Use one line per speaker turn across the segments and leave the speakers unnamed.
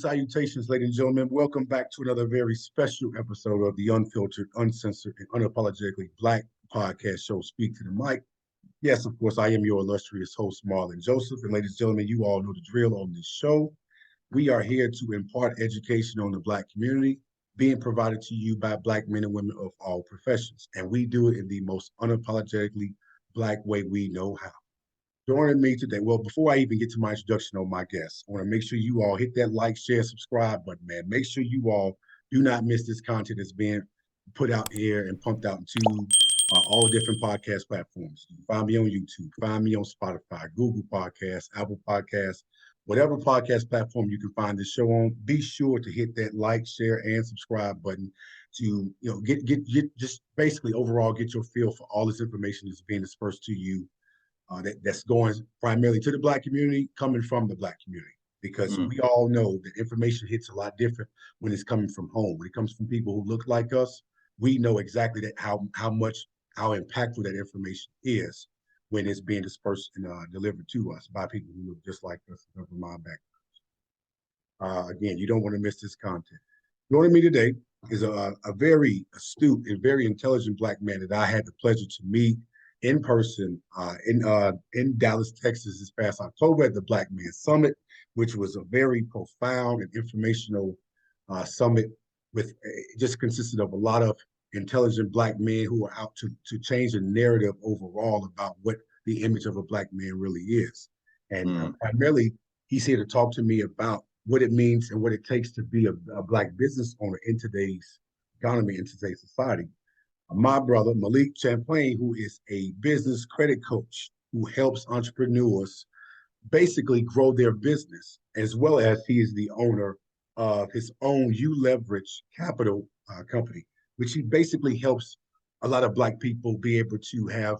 salutations, ladies and gentlemen. Welcome back to another very special episode of the Unfiltered, Uncensored, and Unapologetically Black podcast show, Speak to the Mic. Yes, of course, I am your illustrious host, Marlon Joseph. And ladies and gentlemen, you all know the drill on this show. We are here to impart education on the Black community, being provided to you by Black men and women of all professions. And we do it in the most unapologetically Black way we know how. Joining me today, well, before I even get to my introduction on my guests, I want to make sure you all hit that like, share, subscribe button, man. Make sure you all do not miss this content that's being put out here and pumped out into all the different podcast platforms. You can find me on YouTube, find me on Spotify, Google Podcasts, Apple Podcasts, whatever podcast platform you can find this show on. Be sure to hit that like, share, and subscribe button to get just basically overall get your feel for all this information that's being dispersed to you. That's going primarily to the Black community, coming from the Black community, because we all know that information hits a lot different when it's coming from home. When it comes from people who look like us, we know exactly that how impactful that information is when it's being dispersed and delivered to us by people who look just like us from our backgrounds. Again, you don't want to miss this content. Joining me today is a very astute and very intelligent Black man that I had the pleasure to meet in person in Dallas, Texas this past October at the Black Men Summit, which was a very profound and informational summit with just consisted of a lot of intelligent Black men who are out to change the narrative overall about what the image of a Black man really is. And primarily, he's here to talk to me about what it means and what it takes to be a Black business owner in today's economy, in today's society. My brother, Malik Chamblain, who is a business credit coach who helps entrepreneurs basically grow their business, as well as he is the owner of his own ULeverage Capital company, which he basically helps a lot of Black people be able to have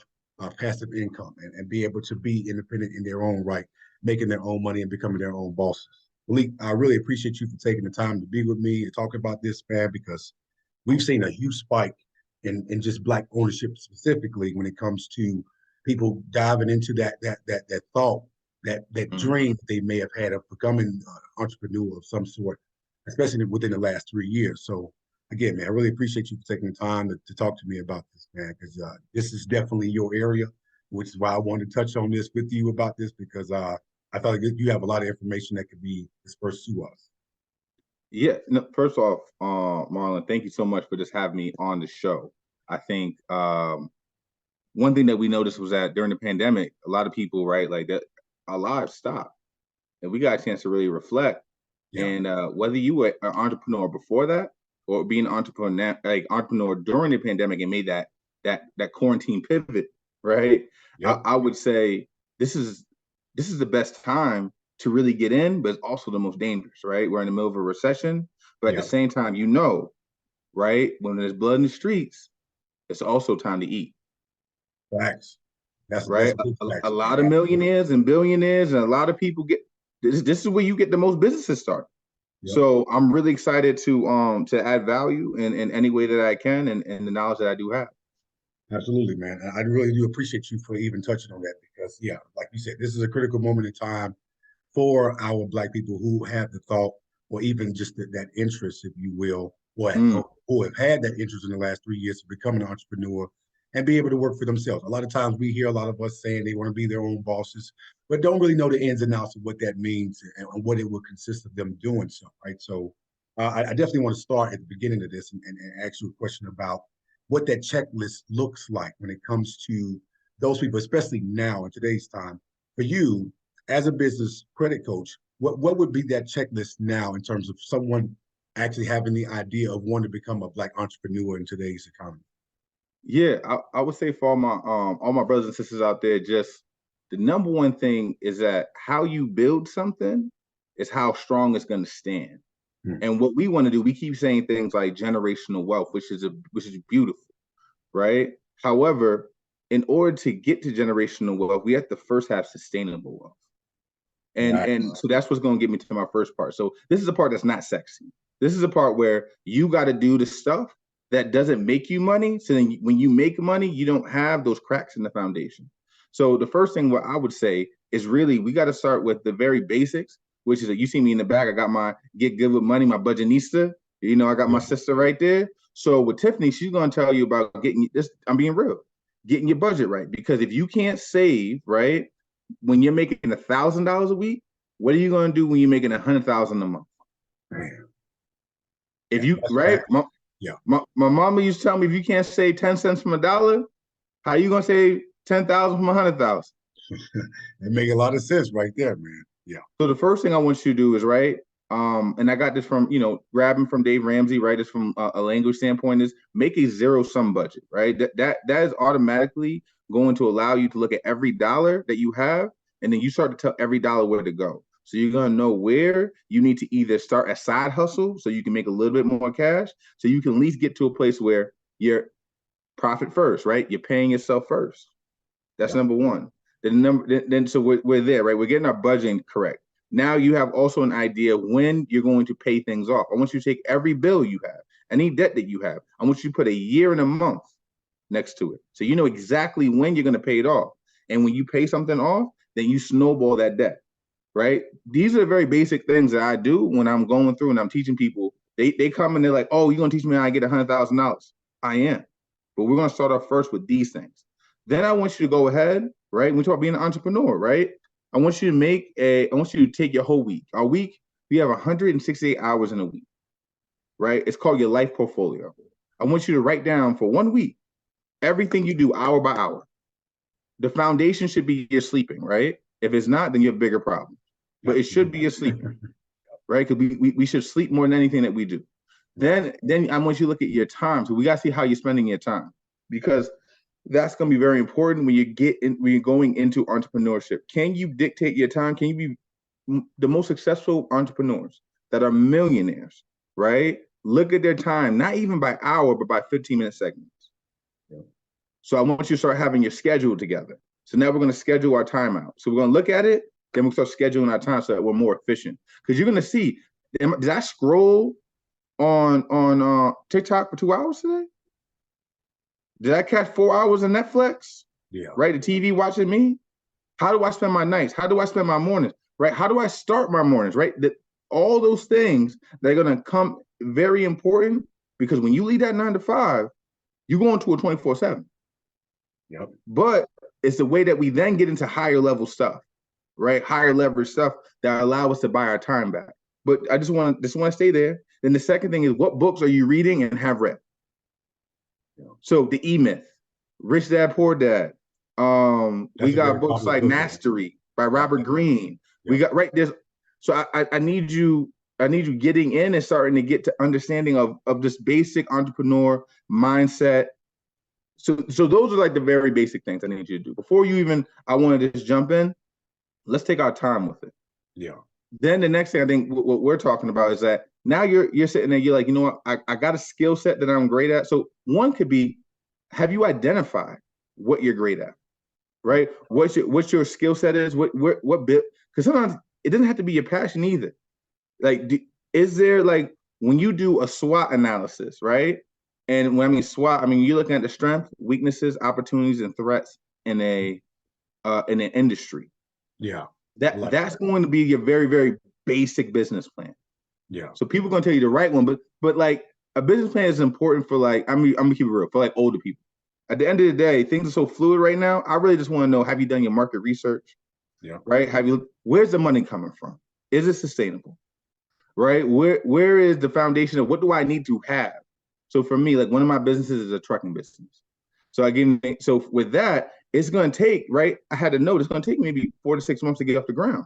passive income and be able to be independent in their own right, making their own money and becoming their own bosses. Malik, I really appreciate you for taking the time to be with me and talk about this, man, because we've seen a huge spike in just Black ownership specifically when it comes to people diving into that thought, that dream they may have had of becoming an entrepreneur of some sort, especially within the last 3 years. So again, man, I really appreciate you for taking the time to talk to me about this, man, because this is definitely your area, which is why I wanted to touch on this with you about this, because I thought you have a lot of information that could be dispersed to us.
Yeah, no, first off, Marlon, thank you so much for just having me on the show. I think one thing that we noticed was that during the pandemic, a lot of people, right, like that, our lives stopped, and we got a chance to really reflect. Yeah. And whether you were an entrepreneur before that or being an entrepreneur during the pandemic and made that quarantine pivot, right? Yep. I would say this is the best time to really get in, but it's also the most dangerous, right? We're in the middle of a recession, but at the same time, right, when there's blood in the streets, it's also time to eat.
Facts. That's
right. A lot of millionaires and billionaires and a lot of people get this is where you get the most businesses started. Yep. So I'm really excited to add value in any way that I can and the knowledge that I do have.
Absolutely, man. I really do appreciate you for even touching on that, because like you said, this is a critical moment in time for our Black people who have the thought, or even just that interest, if you will, or have had that interest in the last 3 years to become an entrepreneur and be able to work for themselves. A lot of times we hear a lot of us saying they want to be their own bosses, but don't really know the ins and outs of what that means and what it will consist of them doing so, right? So I definitely want to start at the beginning of this and ask you a question about what that checklist looks like when it comes to those people, especially now in today's time. For you, as a business credit coach, what would be that checklist now in terms of someone actually having the idea of wanting to become a Black entrepreneur in today's economy?
Yeah, I would say for all my brothers and sisters out there, just the number one thing is that how you build something is how strong it's going to stand. And what we want to do, we keep saying things like generational wealth, which is beautiful, right? However, in order to get to generational wealth, we have to first have sustainable wealth. And so that's what's going to get me to my first part. So this is a part that's not sexy. This is a part where you got to do the stuff that doesn't make you money. So then when you make money, you don't have those cracks in the foundation. So the first thing what I would say is really, we got to start with the very basics which is that you see me in the back. I got my Get Good with Money, my budgetista. You know, I got my sister right there. So with Tiffany, she's going to tell you about getting this. I'm being real, getting your budget right. Because if you can't save, right, when you're making $1,000 a week, what are you going to do when you're making $100,000 a month?
Man.
If you, right? My mama used to tell me, if you can't save 10 cents from a dollar, how you going to save 10,000 from 100,000?
It make a lot of sense right there, man. Yeah.
So the first thing I want you to do is, right, and I got this from, grabbing from Dave Ramsey, right? It's from a language standpoint, is make a zero-sum budget, right? That is automatically going to allow you to look at every dollar that you have, and then you start to tell every dollar where to go. So you're going to know where you need to either start a side hustle so you can make a little bit more cash, so you can at least get to a place where you're profit first, right? You're paying yourself first. That's number one. So we're there, right? We're getting our budgeting correct. Now you have also an idea when you're going to pay things off. I want you to take every bill you have, any debt that you have. I want you to put a year and a month next to it. So you know exactly when you're going to pay it off. And when you pay something off, then you snowball that debt, right? These are the very basic things that I do when I'm going through and I'm teaching people. They come and they're like, oh, you're going to teach me how I get $100,000. I am. But we're going to start off first with these things. Then I want you to go ahead, right? We talk about being an entrepreneur, right? I want you to take your whole week. Our week, we have 168 hours in a week, right? It's called your life portfolio. I want you to write down for 1 week, everything you do hour by hour. The foundation should be your sleeping, right? If it's not, then you have bigger problems. But it should be your sleeping, right? Because we should sleep more than anything that we do. Then I want you to look at your time. So we got to see how you're spending your time, because that's going to be very important when you're going into entrepreneurship. Can you dictate your time? Can you be the most successful entrepreneurs that are millionaires, right? Look at their time, not even by hour, but by 15-minute segments. Yeah. So I want you to start having your schedule together. So now we're going to schedule our time out. So we're going to look at it, then we'll start scheduling our time so that we're more efficient. Because you're going to see, did I scroll on TikTok for 2 hours today? Did I catch 4 hours of Netflix?
Yeah.
Right? The TV watching me? How do I spend my nights? How do I spend my mornings? Right? How do I start my mornings? Right? All those things, they're going to come very important, because when you leave that 9 to 5, you go into a 24/7.
Yep.
But it's the way that we then get into higher level stuff, right? Higher leverage stuff that allow us to buy our time back. But I just want to stay there. Then the second thing is, what books are you reading and have read? So the E-Myth, Rich Dad, Poor Dad. We got books like Mastery by Robert Greene. Yeah. We got there's. So I need you getting in and starting to get to understanding of this basic entrepreneur mindset. So those are like the very basic things I need you to do. Before I want to just jump in. Let's take our time with it.
Yeah.
Then the next thing I think what we're talking about is that now you're sitting there, you're like, you know what, I got a skill set that I'm great at. So one could be, have you identified what you're great at, right? What's your skill set is, what bit, because sometimes it doesn't have to be your passion either. Like, is there, like, when you do a SWOT analysis, right? And when I mean SWOT, I mean, you're looking at the strengths, weaknesses, opportunities, and threats in an industry.
Yeah.
That's going to be your very, very basic business plan.
Yeah.
So people are going to tell you the right one, but like a business plan is important for, like, I'm gonna keep it real, for like older people. At the end of the day, things are so fluid right now. I really just want to know, have you done your market research?
Yeah.
Right? Where's the money coming from? Is it sustainable? Right? Where is the foundation of what do I need to have? So for me, like, one of my businesses is a trucking business. So so with that, it's going to take, right? I had to know it's going to take maybe 4 to 6 months to get off the ground,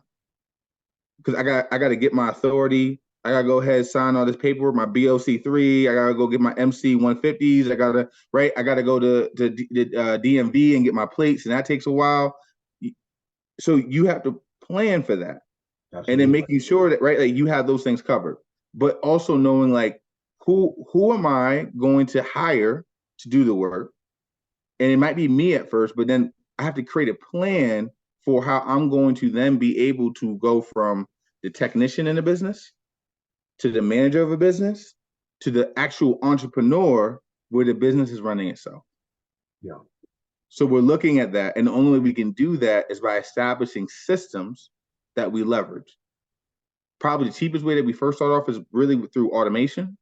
because I got to get my authority. I got to go ahead and sign all this paperwork, my BOC3. I got to go get my MC 150s. I got to go to DMV and get my plates, and that takes a while. So you have to plan for that. Absolutely. And then making sure that, right, like, you have those things covered, but also knowing, like, who am I going to hire to do the work? And it might be me at first, but then I have to create a plan for how I'm going to then be able to go from the technician in the business to the manager of a business to the actual entrepreneur where the business is running itself.
Yeah.
So we're looking at that. And the only way we can do that is by establishing systems that we leverage. probably the cheapest way that we first start off is really through automation.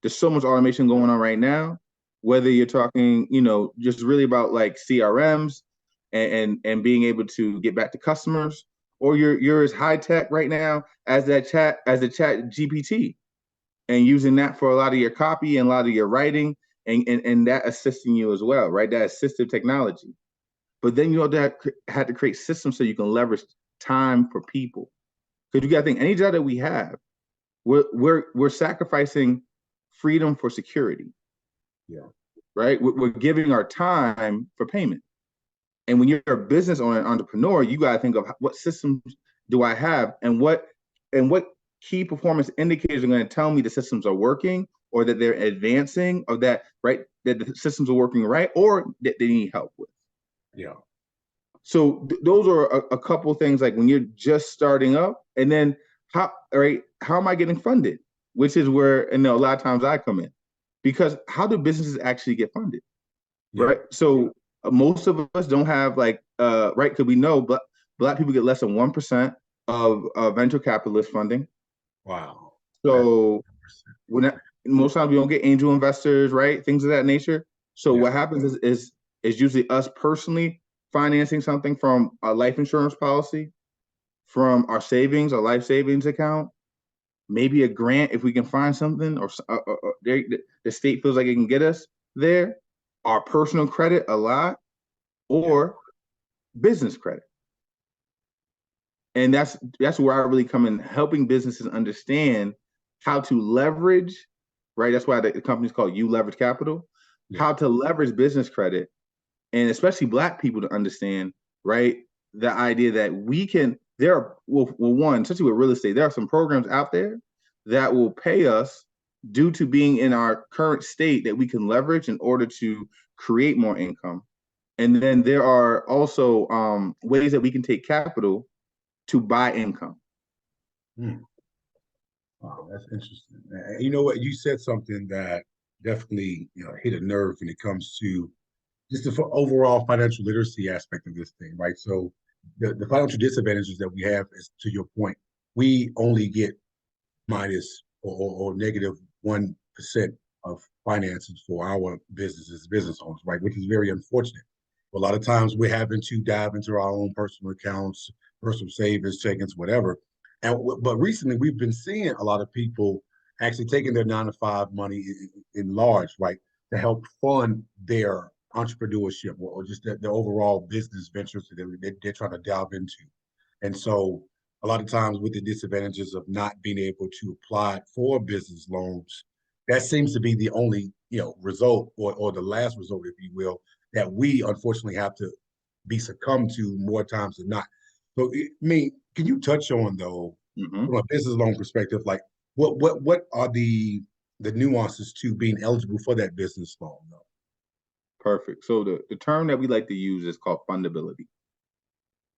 There's so much automation going on right now, whether you're talking, just really about like CRMs and being able to get back to customers, or you're as high tech right now as the chat GPT, and using that for a lot of your copy and a lot of your writing, and that assisting you as well, right? That assistive technology. But then you had to create systems so you can leverage time for people. Because you got to think, any job that we have, we're sacrificing freedom for security.
Yeah.
Right. We're giving our time for payment. And when you're a business owner, an entrepreneur, you got to think of what systems do I have, and what key performance indicators are going to tell me the systems are working, or that they're advancing, or that the systems are working right, or that they need help with.
Yeah.
So those are a couple of things, like when you're just starting up, and then how am I getting funded? Which is where, a lot of times I come in, because how do businesses actually get funded? Yeah. Right. So most of us don't have right. Because we know Black people get less than 1% of venture capitalist funding.
Wow.
So most times we don't get angel investors, right? Things of that nature. So what happens is usually us personally financing something from a life insurance policy, from our savings, our life savings account, maybe a grant if we can find something, or the state feels like it can get us there, our personal credit a lot, or business credit. And that's where I really come in, helping businesses understand how to leverage, right? That's why the company's called ULeverage Capital, how to leverage business credit, and especially Black people to understand, right? The idea that we can, one, especially with real estate, there are some programs out there that will pay us due to being in our current state that we can leverage in order to create more income. And then there are also ways that we can take capital to buy income.
Wow, that's interesting. And you know what? You said something that definitely hit a nerve when it comes to just the overall financial literacy aspect of this thing, right? So the financial disadvantages that we have is, to your point, we only get minus or negative 1% of finances for our business owners, right? Which is very unfortunate. A lot of times we're having to dive into our own personal accounts, personal savings, check-ins, whatever. But recently we've been seeing a lot of people actually taking their 9-to-5 money in large, right, to help fund their entrepreneurship or just the overall business ventures that they're trying to delve into. And so a lot of times with the disadvantages of not being able to apply for business loans, that seems to be the only result, or the last result, if you will, that we unfortunately have to be succumbed to more times than not. So, can you touch on, though, from a business loan perspective, like what are the nuances to being eligible for that business loan, though?
Perfect. So the term that we like to use is called fundability.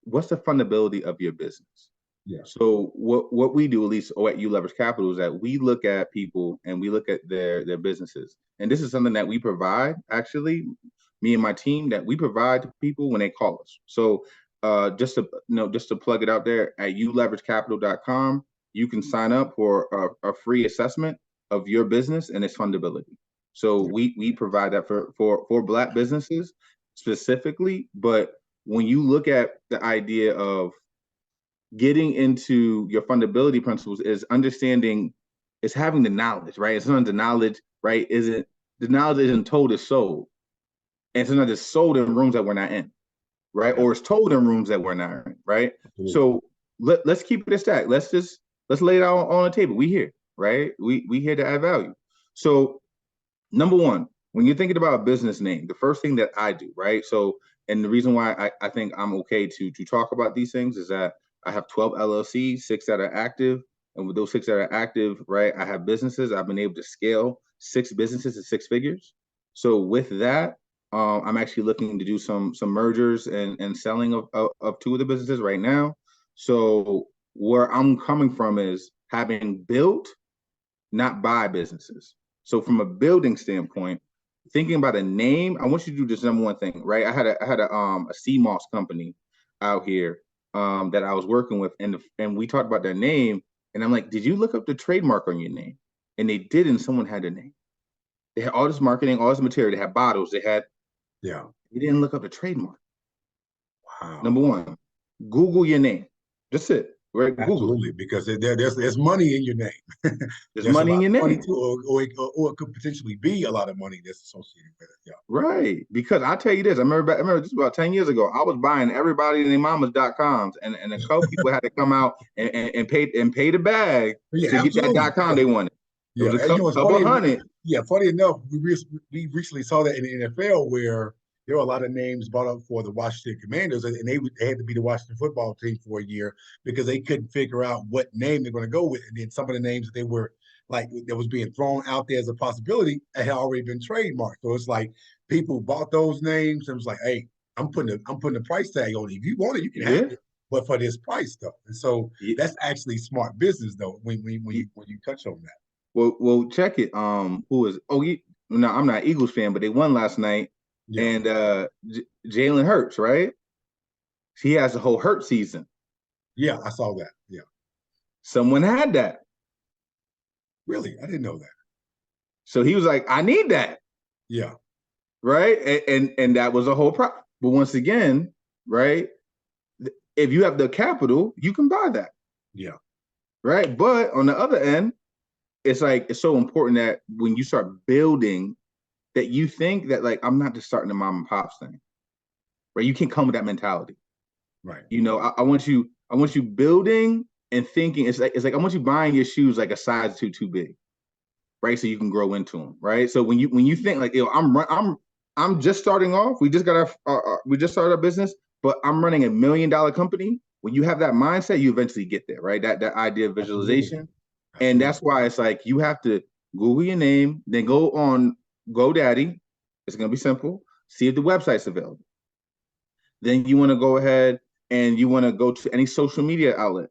What's the fundability of your business? Yeah. So what we do, at least at ULeverage Capital, is that we look at people and we look at their businesses. And this is something that we provide, actually, me and my team, that we provide to people when they call us. So just to plug it out there, at ULeverageCapital.com, you can sign up for a free assessment of your business and its fundability. So we provide that for Black businesses specifically. But when you look at the idea of getting into your fundability principles, is understanding, is having the knowledge, right? It's not the knowledge, right? The knowledge isn't told, it's sold. And sometimes it's sold in rooms that we're not in, right? Or it's told in rooms that we're not in, right? So let's keep it a stack. Let's lay it out on the table. We here, right? We here to add value. So number one, when you're thinking about a business name, the first thing that I do, right? So, and the reason why I think I'm okay to talk about these things is that I have 12 LLCs, 6 that are active. And with those 6 that are active, right, I have businesses. I've been able to scale 6 businesses to 6 figures. So with that, I'm actually looking to do some mergers and selling of 2 of the businesses right now. So where I'm coming from is having built, not buy businesses. So from a building standpoint, thinking about a name, I want you to do this number one thing, right? I had a sea moss company out here that I was working with, and we talked about their name, And I'm like, did you look up the trademark on your name? And they did, and someone had their name. They had all this marketing, all this material. They had bottles. They didn't look up the trademark.
Wow.
Number one, Google your name. That's it. Right?
Absolutely, because there's money in your name.
There's
There's a
money in
lot
your
of money
name.
too, or it could potentially be a lot of money that's associated with it. Yeah.
Right. Because I tell you this, I remember this was about 10 years ago. I was buying everybody in their mamas.coms, and a couple people had to come out and pay the bag
Yeah,
to get that
absolutely.
.com they wanted. It
Yeah,
was a
and you know what's
couple
funny?
hundred.
Yeah, funny enough, we recently saw that in the NFL where there were a lot of names brought up for the Washington Commanders, and they had to be the Washington football team for a year because they couldn't figure out what name they're going to go with. And then some of the names that they were like that was being thrown out there as a possibility had already been trademarked. So it's like people bought those names and was like, "Hey, I'm putting a price tag on it. If you want it, you can have
Yeah.
it, but for this price though." And so
Yeah.
that's actually smart business though when you touch on that.
Well, check it. Who is? No, I'm not Eagles fan, but they won last night.
Yeah.
And Jalen Hurts, right? He has the whole Hurt season.
Yeah, I saw that. Yeah.
Someone had that.
Really? I didn't know that.
So he was like, I need that.
Yeah.
Right. And that was a whole problem. But once again, right, if you have the capital, you can buy that.
Yeah.
Right. But on the other end, it's like it's so important that when you start building, that you think that like I'm not just starting a mom and pops thing. Right. You can't come with that mentality.
Right.
You know, I want you building and thinking. It's like I want you buying your shoes like a size too big, right? So you can grow into them, right? So when you think like, yo, I'm just starting off. We just got we just started our business, but I'm running $1 million company. When you have that mindset, you eventually get there, right? That idea of visualization,
Absolutely.
and that's why it's like you have to Google your name, then go on GoDaddy. It's gonna be simple. See if the website's available. Then you want to go ahead and you want to go to any social media outlet.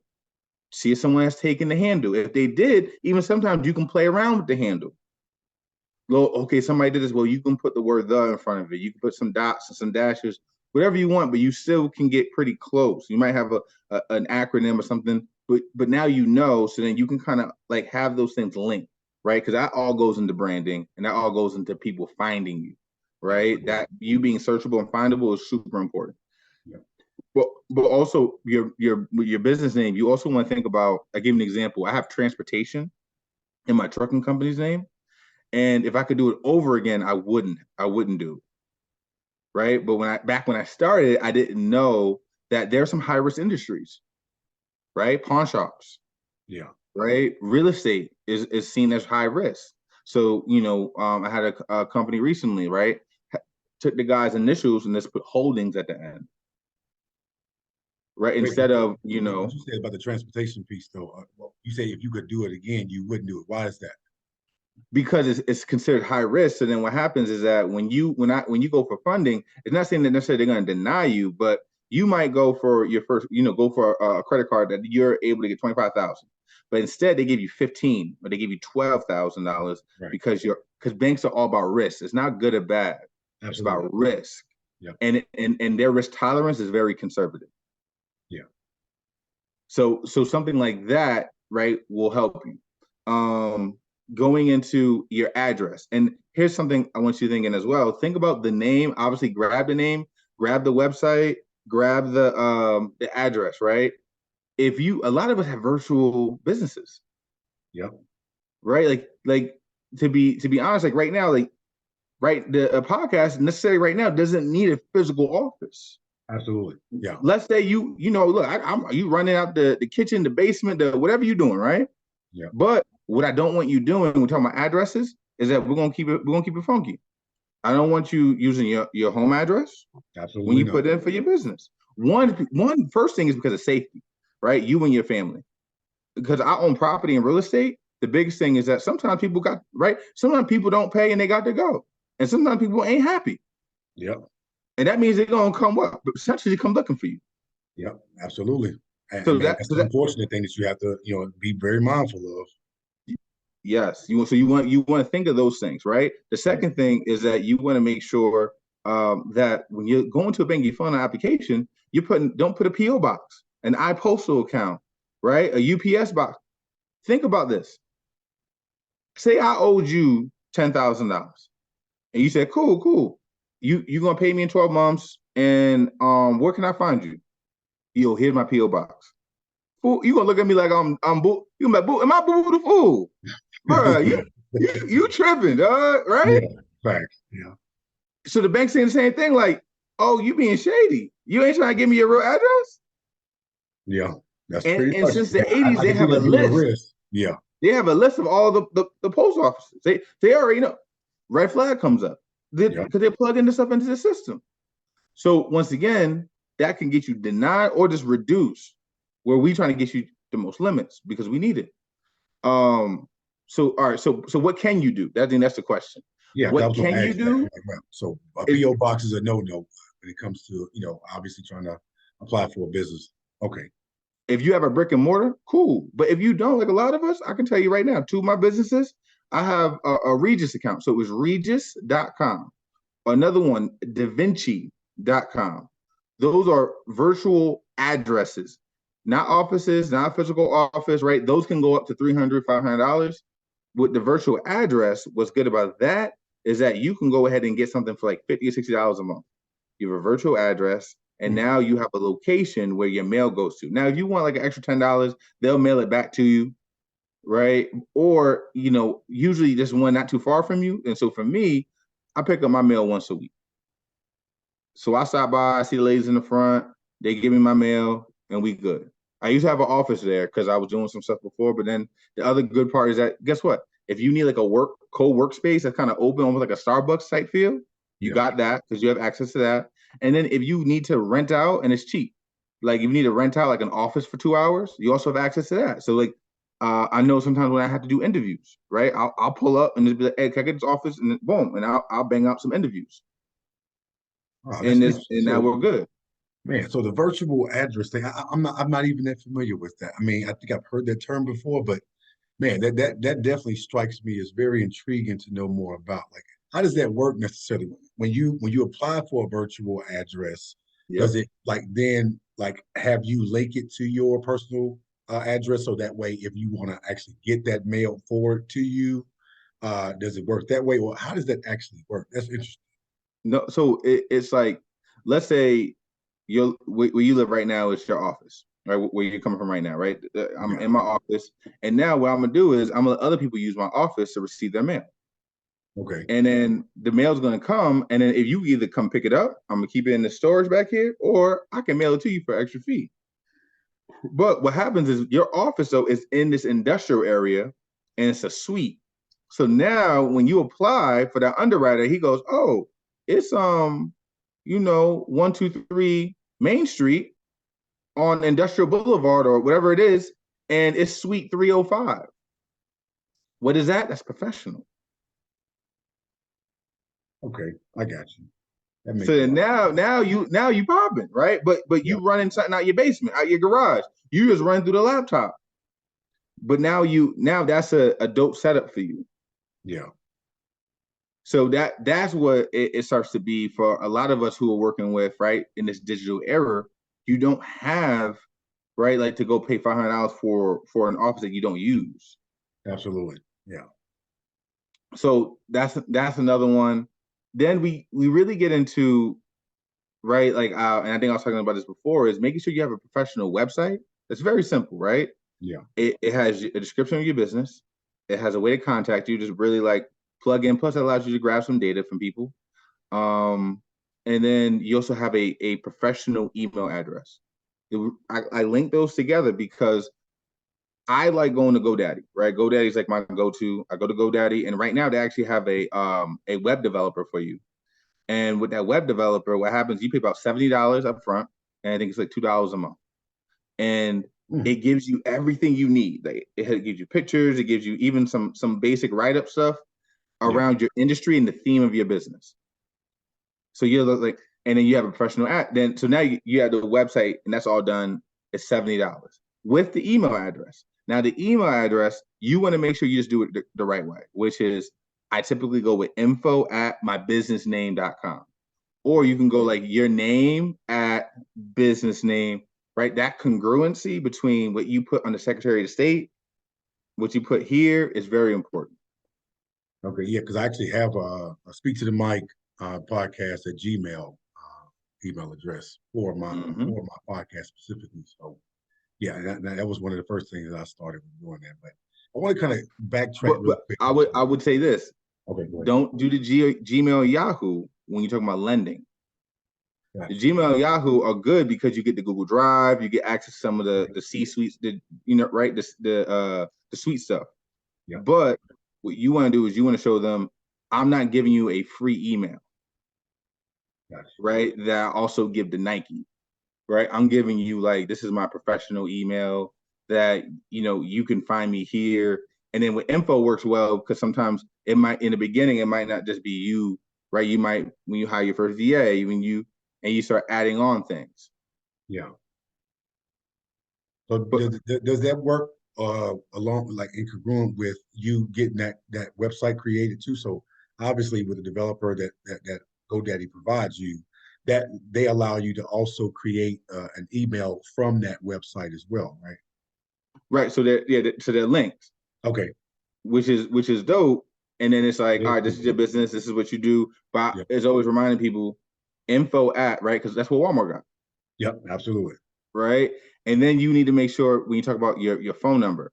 See if someone has taken the handle. If they did, even sometimes you can play around with the handle. Well, okay, somebody did this. Well, you can put the word "the" in front of it. You can put some dots and some dashes, whatever you want, but you still can get pretty close. You might have an acronym or something, but now you know, so then you can kind of like have those things linked, right? Because that all goes into branding, and that all goes into people finding you, right? That you being searchable and findable is super important.
Yeah.
But also your business name, you also want to think about. I give an example. I have transportation in my trucking company's name. And if I could do it over again, I wouldn't do it. Right. But when I started, I didn't know that there are some high risk industries, right? Pawn shops.
Yeah.
Right. Real estate is seen as high risk. So, you know, I had a company recently, right? Took the guy's initials and just put holdings at the end. Right.
Wait,
Instead of,
what you said about the transportation piece though, well, you say if you could do it again, you wouldn't do it. Why is that?
Because it's considered high risk. So then what happens is that when you go for funding, it's not saying that necessarily they're going to deny you, but you might go for your first, go for a credit card that you're able to get 25,000, but instead they give you 15 or they give you $12,000 because banks are all about risk. It's not good or bad. Absolutely. It's about risk. Yeah. And their risk tolerance is very conservative.
Yeah.
So something like that, right, will help you. Going into your address. And here's something I want you thinking as well. Think about the name. Obviously, grab the name, grab the website, grab the address, right? A lot of us have virtual businesses.
Yep.
Right? Like to be honest, like right now, the podcast necessarily right now doesn't need a physical office.
Absolutely. Yeah.
Let's say you look, you running out the kitchen, the basement, whatever you're doing, right?
Yeah.
But what I don't want you doing when we're talking about addresses is that we're gonna keep it funky. I don't want you using your home address. Absolutely when you put it in for your business. One first thing is because of safety, right? You and your family. Because I own property and real estate, the biggest thing is that sometimes people sometimes people don't pay and they got to go. And sometimes people ain't happy.
Yep.
And that means they're gonna come up, but essentially come looking for you.
Yep, absolutely. And
so
that's the unfortunate thing that you have to, be very mindful of.
Yes, you want to think of those things, right? The second thing is that you want to make sure that when you're going to a bank, you fill out an application, don't put a PO box, an iPostal account, right? A UPS box. Think about this. Say I owed you $10,000 and you said, cool. You gonna pay me in 12 months and where can I find you? Yo, here's my P.O. box. Fool, you gonna look at me like I'm boo. You gonna be like, boo, am I boo the fool? Bro, you tripping, dog, right?
Yeah, facts. Yeah.
So the bank's saying the same thing, like, oh, you being shady. You ain't trying to give me your real address?
Yeah. That's
And
pretty
and
much.
since
Yeah,
the 80s,
I
they
can see
have a
that being a
list.
risk. Yeah.
They have a list of all the post offices. They already know. Red flag comes up. Because they're plugging this up into the system. So once again, that can get you denied or just reduced, where we trying to get you the most limits because we need it. So all right, so what can you do? That's the question.
Yeah, I
What
was going
can
to
you
ask that.
do?
So a
Is
PO box is a no-no when it comes to, obviously trying to apply for a business. Okay.
if you have a brick and mortar, cool. But if you don't, like a lot of us, I can tell you right now, two of my businesses, I have a Regis account. So it was regis.com. Another one, davinci.com. Those are virtual addresses, not offices, not a physical office, right? Those can go up to $300, $500. With the virtual address, what's good about that is that you can go ahead and get something for like $50 or $60 a month. You have a virtual address, and now you have a location where your mail goes to. Now, if you want like an extra $10, they'll mail it back to you, right? Or, usually there's one not too far from you. And so for me, I pick up my mail once a week. So I stop by, I see the ladies in the front, they give me my mail, and we good. I used to have an office there because I was doing some stuff before, but then the other good part is that, guess what? If you need like a co-workspace that's kind of open, almost like a Starbucks type feel, you got that because you have access to that. And then if you need to rent out, and it's cheap, like if you need to rent out like an office for 2 hours, you also have access to that. So like, I know sometimes when I have to do interviews, right? I'll pull up and just be like, hey, can I get this office? And then boom, and I'll bang out some interviews.
Oh, that's
And
interesting.
now
So,
we're good.
man, so the virtual address thing, I'm not even that familiar with that. I mean, I think I've heard that term before, but man, that definitely strikes me as very intriguing to know more about. Like, how does that work necessarily? When you apply for a virtual address,
Yep.
does it like then like have you link it to your personal address so that way if you want to actually get that mail forward to you, does it work that way, or how does that actually work? That's interesting.
No, so it's like, let's say where you live right now is your office, right? Where you're coming from right now, right? I'm
Yeah.
in my office, and now what I'm gonna do is I'm gonna let other people use my office to receive their mail,
Okay.
and then the mail's gonna come, and then if you either come pick it up, I'm gonna keep it in the storage back here, or I can mail it to you for extra fee. But what happens is your office though is in this industrial area, and it's a suite. So now when you apply for that underwriter, he goes, "Oh, it's 123 Main Street on Industrial Boulevard or whatever it is, and it's Suite 305." What is that? That's professional.
Okay. I got you. That makes a
So
lot of sense.
now you popping, right? But
Yeah.
you running something out your basement, out your garage. You just run through the laptop. But now that's a dope setup for you.
Yeah.
So that's what it starts to be for a lot of us who are working with, right, in this digital era. You don't have, right, like to go pay $500 for an office that you don't use.
Absolutely. Yeah.
So that's another one. Then we really get into, right, like and I think I was talking about this before, is making sure you have a professional website. It's very simple, right?
Yeah.
It has a description of your business. It has a way to contact you, just really like plug in. Plus, it allows you to grab some data from people. And then you also have a professional email address. I link those together because I like going to GoDaddy, right? GoDaddy is like my go-to. I go to GoDaddy, and right now they actually have a web developer for you. And with that web developer, what happens? You pay about $70 up front, and I think it's like $2 a month, and it gives you everything you need. Like it gives you pictures, it gives you even some basic write-up stuff
Yeah.
around your industry and the theme of your business. So you're like, and then you have a professional app. Then so now you have the website, and that's all done. It's $70 with the email address. Now the email address, you want to make sure you just do it the right way, which is I typically go with info@mybusinessname.com. Or you can go like your name at business name, right? That congruency between what you put on the Secretary of State what you put here is very important.
Okay, yeah, because I actually have a Speak to the Mic podcast at Gmail email address for my podcast specifically. So yeah, that was one of the first things that I started doing that. But I want to kind of backtrack real quick.
I would say this.
Okay, go ahead.
Don't do the Gmail Yahoo when you're talking about lending. Gotcha. The Gmail Yahoo are good because you get the Google Drive, you get access to some of the C-suites, the sweet stuff. Yeah. But what you want to do is you want to show them, I'm not giving you a free email. Gotcha. Right? That I also give to Nike. Right? I'm giving you like, this is my professional email that, you can find me here. And then with info works well because sometimes it might, in the beginning, it might not just be you, right? You might, when you hire your first VA, and you start adding on things. Yeah.
So does that work along, like incongruent with you getting that website created too? So obviously with the developer that GoDaddy provides you, that they allow you to also create an email from that website as well, right?
Right. So they're linked.
Okay.
Which is dope. And then it's like, all right, this is your business. This is what you do. But it's always reminding people, info at, right? Because that's what Walmart got.
Yep, absolutely.
Right. And then you need to make sure when you talk about your phone number,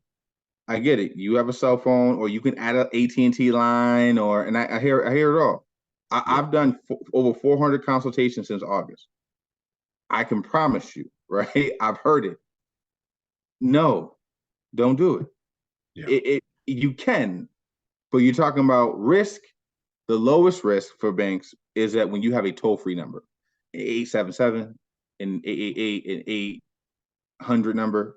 I get it. You have a cell phone, or you can add an AT&T line, and I hear it all. I've done over 400 consultations since August. I can promise you, right? I've heard it. No, don't do it. Yeah. You can, but you're talking about risk. The lowest risk for banks is that when you have a toll-free number, 877 and 888 and 800 number,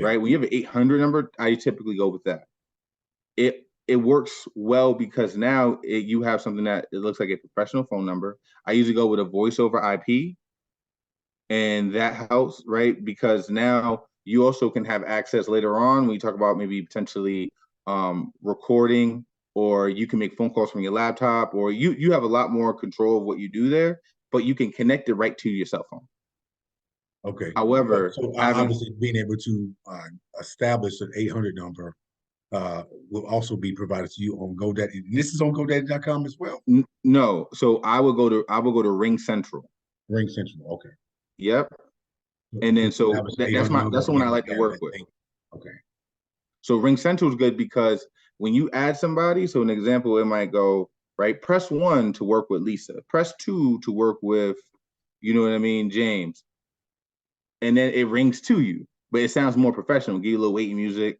right? When you have an 800 number, I typically go with that. It works well because now you have something that it looks like a professional phone number. I usually go with a voice over IP, and that helps, right? Because now you also can have access later on when you talk about maybe potentially recording, or you can make phone calls from your laptop, or you have a lot more control of what you do there, but you can connect it right to your cell phone.
Okay.
However,
so obviously being able to establish an 800 number will also be provided to you on GoDaddy. And this is on GoDaddy.com as well?
No. So I will go to Ring Central.
Ring Central, okay.
Yep. And then so that's the one I like to work with.
Okay.
So Ring Central is good because when you add somebody, so an example, it might go, right, press 1 to work with Lisa, press 2 to work with, James. And then it rings to you, but it sounds more professional, give you a little waiting music.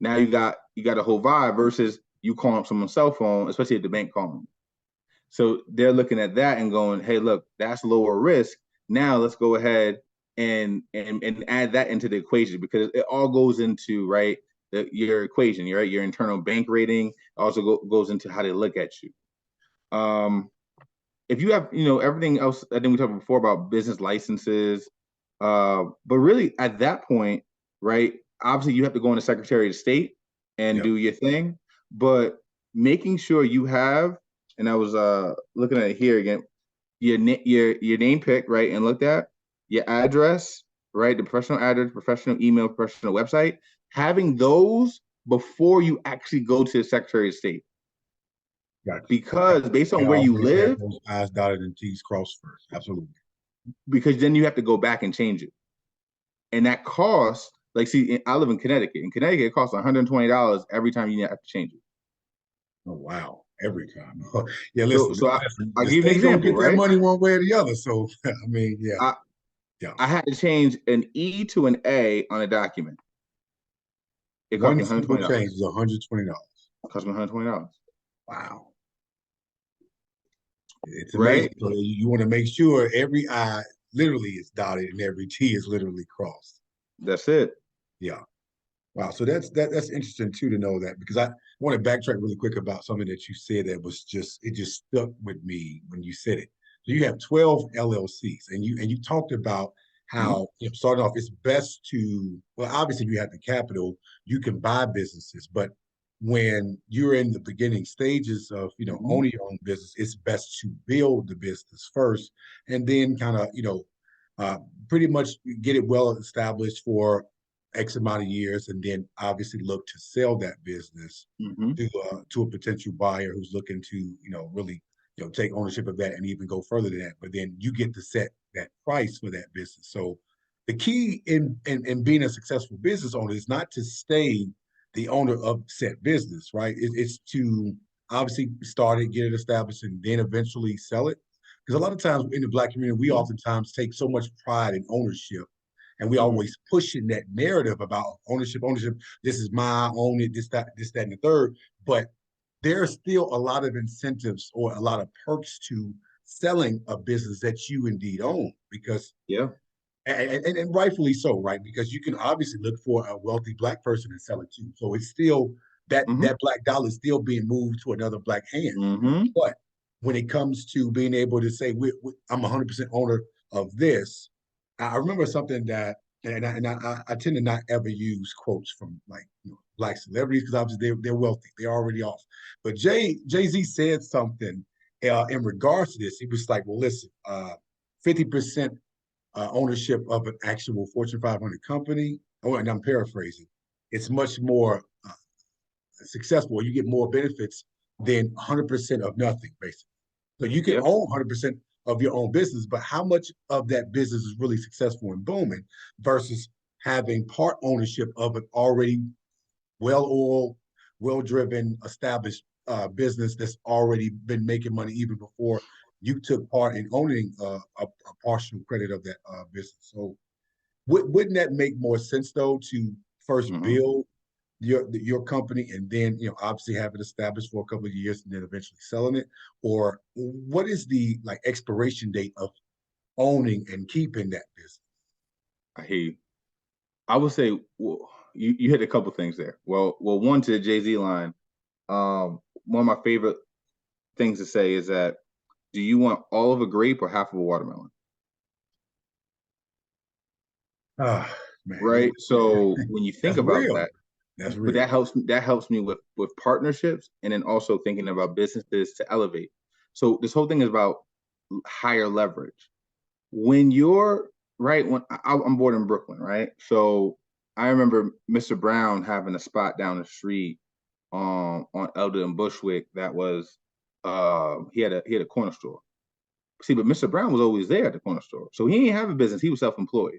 Now you got a whole vibe versus you calling up someone's cell phone, especially at the bank calling. So they're looking at that and going, hey, look, that's lower risk. Now let's go ahead and add that into the equation, because it all goes into, right, your equation, right? Your internal bank rating also goes into how they look at you. If you have, everything else, I think we talked before about business licenses, but really at that point, right, obviously you have to go into Secretary of State and do your thing, but making sure you have, and I was looking at it here again, your name pick, right, and looked at your address, right, the professional address, professional email, professional website, having those before you actually go to the Secretary of State. Gotcha. Because based on where you live,
those I's dotted and T's crossed first. Absolutely.
Because then you have to go back and change it, and that costs, like, see, I live in Connecticut. In Connecticut, it costs $120 every time you have to change it.
Oh wow! Every time. Yeah, listen.
So I'll give you an example.
Get that money one way or the other. So I mean, yeah.
I had to change an E to an A on a document. It cost me $120.
Change is $120.
It cost me $120.
Wow. It's amazing. Right? So you want to make sure every I literally is dotted and every T is literally crossed.
That's it.
Yeah. Wow. So that's interesting too to know that, because I want to backtrack really quick about something that you said that was just stuck with me when you said it. So you have 12 LLCs, and you talked about how starting off, it's best to, well, obviously if you have the capital, you can buy businesses, but when you're in the beginning stages of owning your own business, it's best to build the business first, and then kind of pretty much get it well established for X amount of years, and then obviously look to sell that business to a potential buyer who's looking to, really, take ownership of that and even go further than that. But then you get to set that price for that business. So the key in being a successful business owner is not to stay the owner of said business, right? It's to obviously start it, get it established, and then eventually sell it. Because a lot of times in the Black community, we oftentimes take so much pride in ownership, and we always pushing that narrative about ownership. This is my own it, this, that, and the third. But there are still a lot of incentives or a lot of perks to selling a business that you indeed own, because and rightfully so, right? Because you can obviously look for a wealthy Black person and sell it to. So it's still that Black dollar is still being moved to another Black hand. But when it comes to being able to say, I'm 100% owner of this, I remember something that, and I tend to not ever use quotes from like Black celebrities, because obviously they're wealthy, they're already off. But Jay-Z said something in regards to this. He was like, well, listen, 50% ownership of an actual Fortune 500 company, and I'm paraphrasing, it's much more successful. You get more benefits than 100% of nothing, basically. So you can own 100% of your own business, but how much of that business is really successful and booming versus having part ownership of an already well-oiled, well-driven, established business that's already been making money even before you took part in owning a partial credit of that business. So wouldn't that make more sense, though, to first build your company and then obviously have it established for a couple of years and then eventually selling it? Or what is the expiration date of owning and keeping that business?
I hear you. I would say, well, you hit a couple things there. Well, one, to the Jay-Z line, one of my favorite things to say is that, do you want all of a grape or half of a watermelon?
Man,
right. So when you think about
real.
that,
That's
but
real.
that helps me with partnerships, and then also thinking about businesses to elevate. So this whole thing is about higher leverage. When you're when I'm born in Brooklyn, right? So I remember Mr. Brown having a spot down the street on Elder and Bushwick that was he had a corner store. See, but Mr. Brown was always there at the corner store, so he didn't have a business. He was self-employed.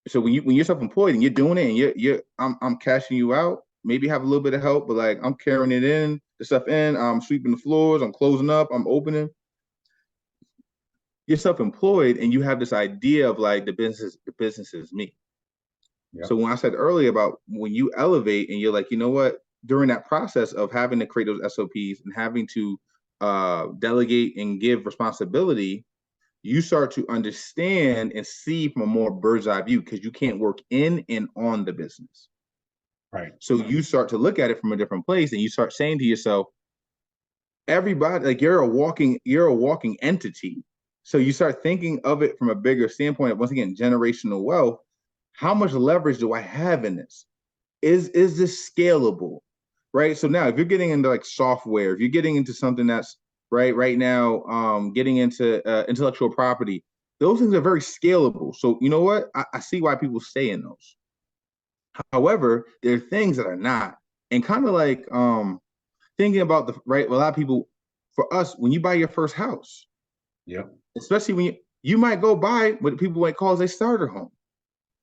So when you're self-employed and you're doing it, and I'm cashing you out, maybe have a little bit of help, but like I'm carrying the stuff in, I'm sweeping the floors, I'm closing up, I'm opening. You're self-employed and you have this idea of like the business is me. Yep. So when I said earlier about when you elevate and you're like, you know what, during that process of having to create those SOPs and having to delegate and give responsibility, you start to understand and see from a more bird's eye view, because you can't work in and on the business.
Right.
So you start to look at it from a different place, and you start saying to yourself, everybody, like you're a walking entity. So you start thinking of it from a bigger standpoint of, once again, generational wealth. How much leverage do I have in this? Is this scalable? Right. So now if you're getting into like software, if you're getting into something that's right now, getting into intellectual property, those things are very scalable. So you know what? I see why people stay in those. However, there are things that are not. And kind of like thinking about a lot of people, for us, when you buy your first house, especially when you might go buy what people might call a starter home.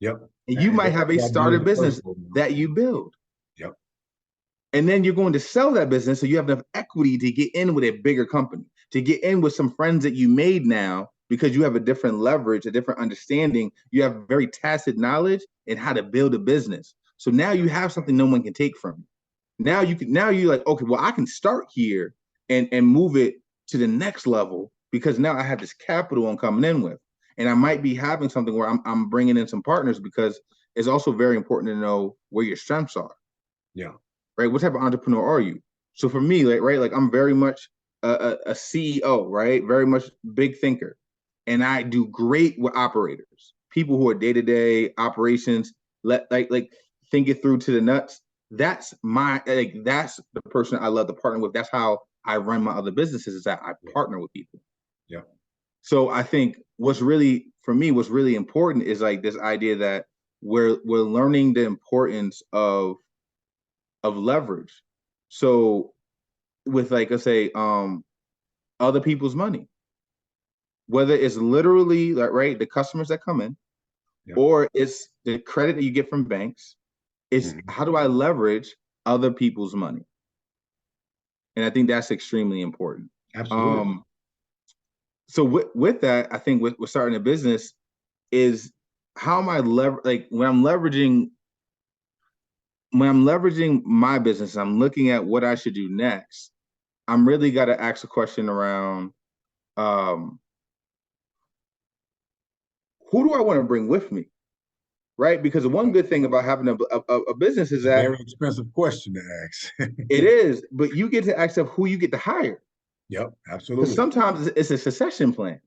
And you might have a starter business that you build. And then you're going to sell that business, so you have enough equity to get in with a bigger company, to get in with some friends that you made now, because you have a different leverage, a different understanding. You have very tacit knowledge in how to build a business. So now you have something no one can take from you. Now you're like, okay, well, I can start here and move it to the next level, because now I have this capital I'm coming in with. And I might be having something where I'm bringing in some partners, because it's also very important to know where your strengths are. Right? What type of entrepreneur are you? So for me, like I'm very much a CEO, right? Very much big thinker. And I do great with operators, people who are day-to-day operations, like think it through to the nuts. That's that's the person I love to partner with. That's how I run my other businesses, is that I partner with people. So I think what's really important is like this idea that we're learning the importance of leverage. So with, like I say, other people's money, whether it's literally like, right, the customers that come in, or it's the credit that you get from banks, it's how do I leverage other people's money? And I think that's extremely important.
Absolutely.
So with that, I think with starting a business is how am I like when I'm leveraging my business, I'm looking at what I should do next. I'm really got to ask a question around who do I want to bring with me? Right? Because the one good thing about having a business is that
very expensive question to ask.
It is, but you get to ask of who you get to hire.
Yep,
Because
absolutely.
sometimes it's a succession plan.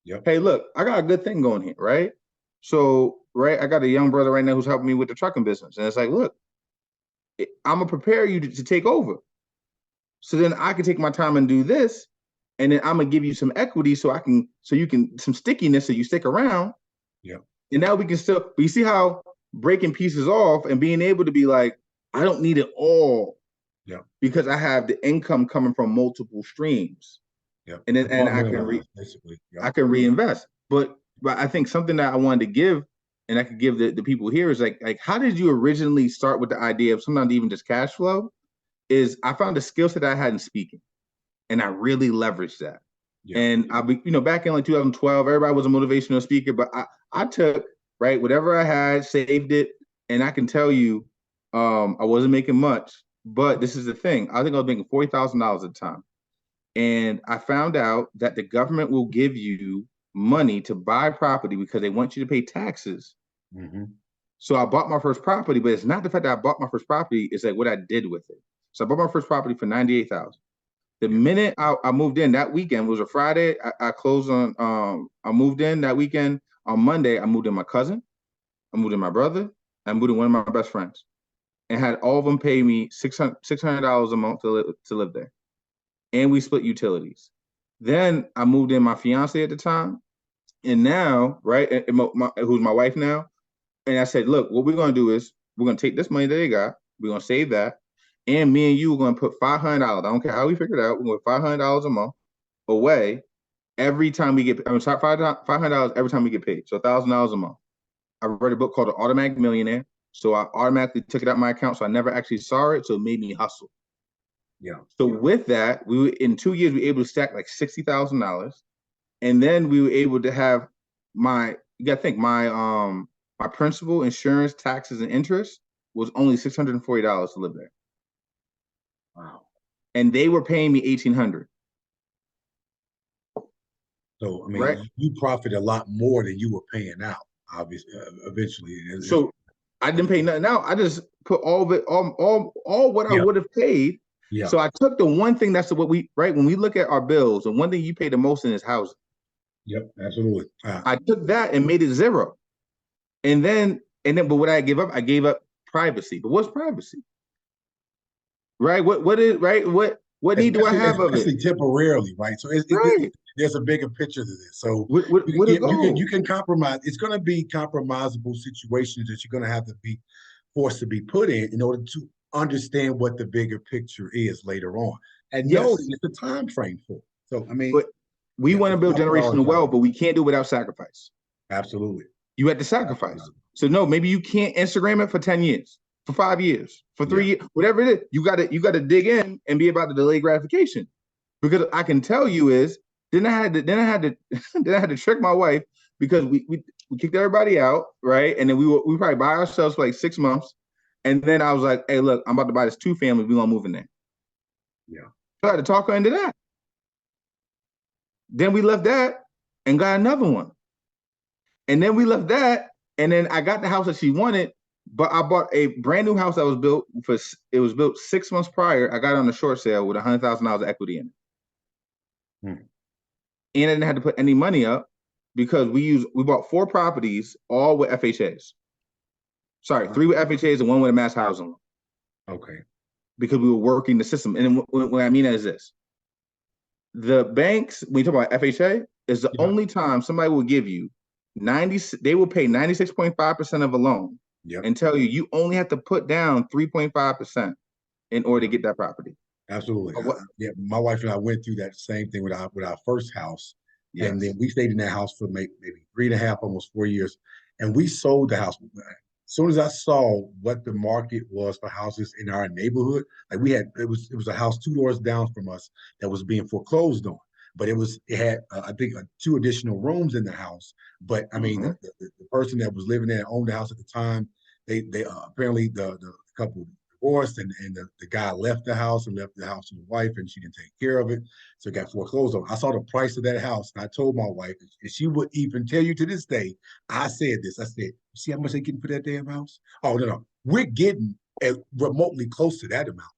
Yep.
Hey, look, I got a good thing going here, right? So, right, I got a young brother right now who's helping me with the trucking business. And it's like, look, I'm going to prepare you to take over. So then I can take my time and do this. And then I'm going to give you some equity so you can, some stickiness so you stick around.
Yeah.
And now we can still, but you see how breaking pieces off and being able to be like, I don't need it all.
Yeah.
Because I have the income coming from multiple streams.
Yeah.
And then I can I can reinvest. But I think something that I wanted to give and I could give the people here is like how did you originally start with the idea of sometimes even just cash flow? Is I found a skill set I had in speaking and I really leveraged that. Yeah. And I be, back in like 2012, everybody was a motivational speaker, but I took whatever I had, saved it, and I can tell you I wasn't making much, but this is the thing. I think I was making $40,000 at the time. And I found out that the government will give you money to buy property because they want you to pay taxes. So I bought my first property, but it's not the fact that I bought my first property, it's like what I did with it. So I bought my first property for $98,000. The minute I moved in that weekend, it was a Friday. I closed on, I moved in that weekend. On Monday, I moved in my cousin, I moved in my brother, I moved in one of my best friends, and had all of them pay me $600 a month to live there. And we split utilities. Then I moved in my fiance at the time, and now, who's my wife now, and I said, look, what we're going to do is we're going to take this money that they got, we're going to save that, and me and you are going to put $500. I don't care how we figure it out. We're going to put $500 a month away every time we get. $500 every time we get paid, so $1,000 a month. I read a book called The Automatic Millionaire, so I automatically took it out of my account, so I never actually saw it, so it made me hustle. Yeah. So with that, in 2 years we were able to stack like $60,000, and then we were able to have my principal, insurance, taxes, and interest was only $640 to live there. Wow. And they were paying me $1,800.
So I mean, you profit a lot more than you were paying out, obviously, eventually.
So I didn't pay nothing out. I just put all of it, all what I would have paid. Yeah. So I took the one thing that's what when we look at our bills, the one thing you pay the most in is housing.
Yep, absolutely.
I took that and made it zero. And then, but what I gave up privacy. But what's privacy? Right? What need do I have of it?
Temporarily, right? So there's a bigger picture to this. So you can compromise. It's going to be compromisable situations that you're going to have to be forced to be put in order to understand what the bigger picture is later on, and know it's a time frame for it. So I mean,
but we want to build generational wealth, but we can't do it without sacrifice.
Absolutely,
you have to sacrifice. Absolutely. So no, maybe you can't Instagram it for 10 years, for 5 years, for 3 years, whatever it is. You got to dig in and be about the delayed gratification, because I can tell you is then I had to trick my wife, because we kicked everybody out, right? And then we probably by ourselves for like 6 months. And then I was like, hey, look, I'm about to buy this 2-family. We're going to move in there. Yeah. So I had to talk her into that. Then we left that and got another one. And then we left that. And then I got the house that she wanted, but I bought a brand new house that was built it was built 6 months prior. I got it on a short sale with $100,000 of equity in it. And I didn't have to put any money up because we bought 4 properties, all with FHAs. Sorry, 3 with FHAs and 1 with a mass housing loan. Okay. Because we were working the system. And what I mean is this. The banks, when you talk about FHA, is the only time somebody will give you they will pay 96.5% of a loan and tell you only have to put down 3.5% in order to get that property.
Absolutely. Yeah, my wife and I went through that same thing with our first house.
Yes.
And then we stayed in that house for maybe 3.5, almost 4 years. And we sold the house. As soon as I saw what the market was for houses in our neighborhood, like it was a house 2 doors down from us that was being foreclosed on. But it had I think 2 additional rooms in the house. But I mean, the person that was living there owned the house at the time. They apparently the couple divorced, and the guy left the house with the wife, and she didn't take care of it, so it got foreclosed on. I saw the price of that house, and I told my wife, and she would even tell you to this day. I said this. I said, "You see how much they getting for that damn house? Oh no, we're getting remotely close to that amount.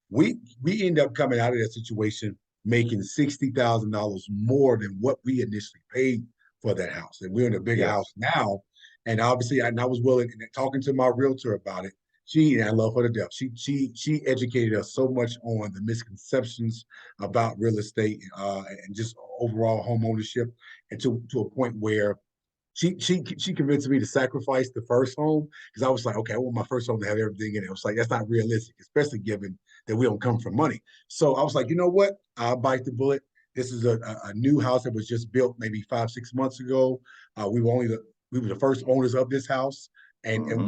We end up coming out of that situation making $60,000 more than what we initially paid for that house, and we're in a bigger house now. And obviously, I was willing, and talking to my realtor about it. And I love her to death. She educated us so much on the misconceptions about real estate and just overall home ownership, and to a point where she convinced me to sacrifice the first home, because I was like, okay, I want my first home to have everything in it. I was like, that's not realistic, especially given that we don't come from money. So I was like, you know what? I'll bite the bullet. This is a new house that was just built maybe 5-6 months ago. We were the first owners of this house. And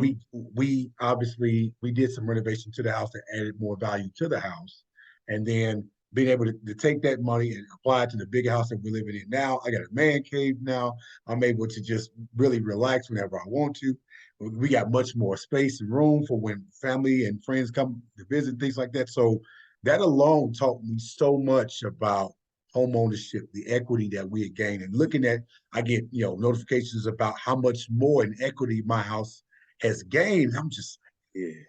we obviously did some renovation to the house that added more value to the house. And then being able to take that money and apply it to the bigger house that we're living in now. I got a man cave now. I'm able to just really relax whenever I want to. We got much more space and room for when family and friends come to visit, things like that. So that alone taught me so much about home ownership, the equity that we had gained. And looking at, I get notifications about how much more in equity my house has gained. I'm just like, yeah,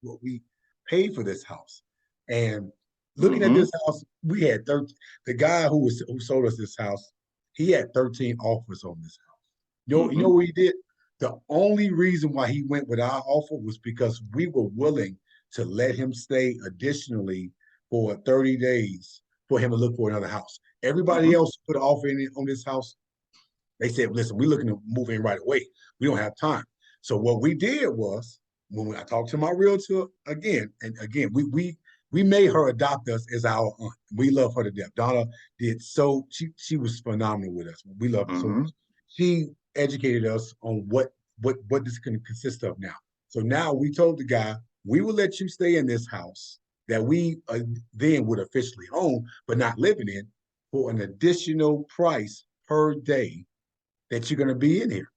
what we paid for this house. And looking at this house, we had the guy who sold us this house, he had 13 offers on this house. You know what he did? The only reason why he went with our offer was because we were willing to let him stay additionally for 30 days for him to look for another house. Everybody else put an offer in on this house. They said, listen, we're looking to move in right away. We don't have time. So what we did was, when I talked to my realtor again, we made her adopt us as our aunt. We love her to death. Donna did so. She was phenomenal with us. We love her so much. She educated us on what this can consist of now. So now we told the guy, we will let you stay in this house that we then would officially own, but not living in, for an additional price per day that you're going to be in here.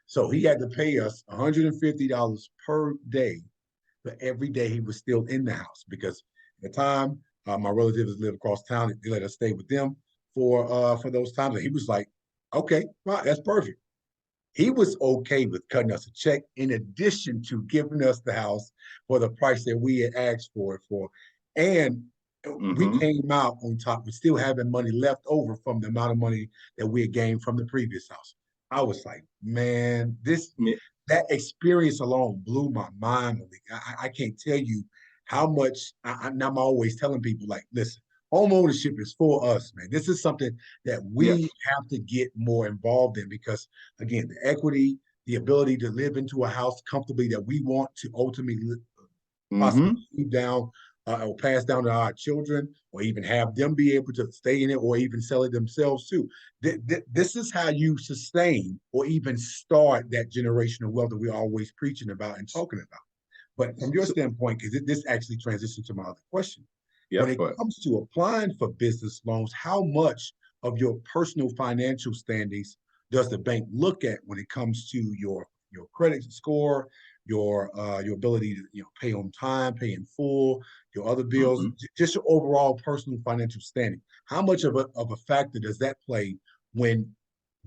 So he had to pay us $150 per day for every day he was still in the house, because at the time, my relatives lived across town. They let us stay with them for those times. And he was like, okay, fine, that's perfect. He was okay with cutting us a check in addition to giving us the house for the price that we had asked for it for. And we came out on top with still having money left over from the amount of money that we had gained from the previous house. I was like, man, that experience alone blew my mind, Malik. I can't tell you how much. I'm always telling people, like, listen, home ownership is for us, man. This is something that we have to get more involved in, because, again, the equity, the ability to live into a house comfortably that we want to ultimately possibly leave down or pass down to our children, or even have them be able to stay in it, or even sell it themselves too. This is how you sustain or even start that generational wealth that we're always preaching about and talking about. But from your standpoint, because this actually transitions to my other question, when it comes to applying for business loans, how much of your personal financial standings does the bank look at when it comes to your credit score, your ability to pay on time, pay in full, your other bills, just your overall personal financial standing? How much of a factor does that play when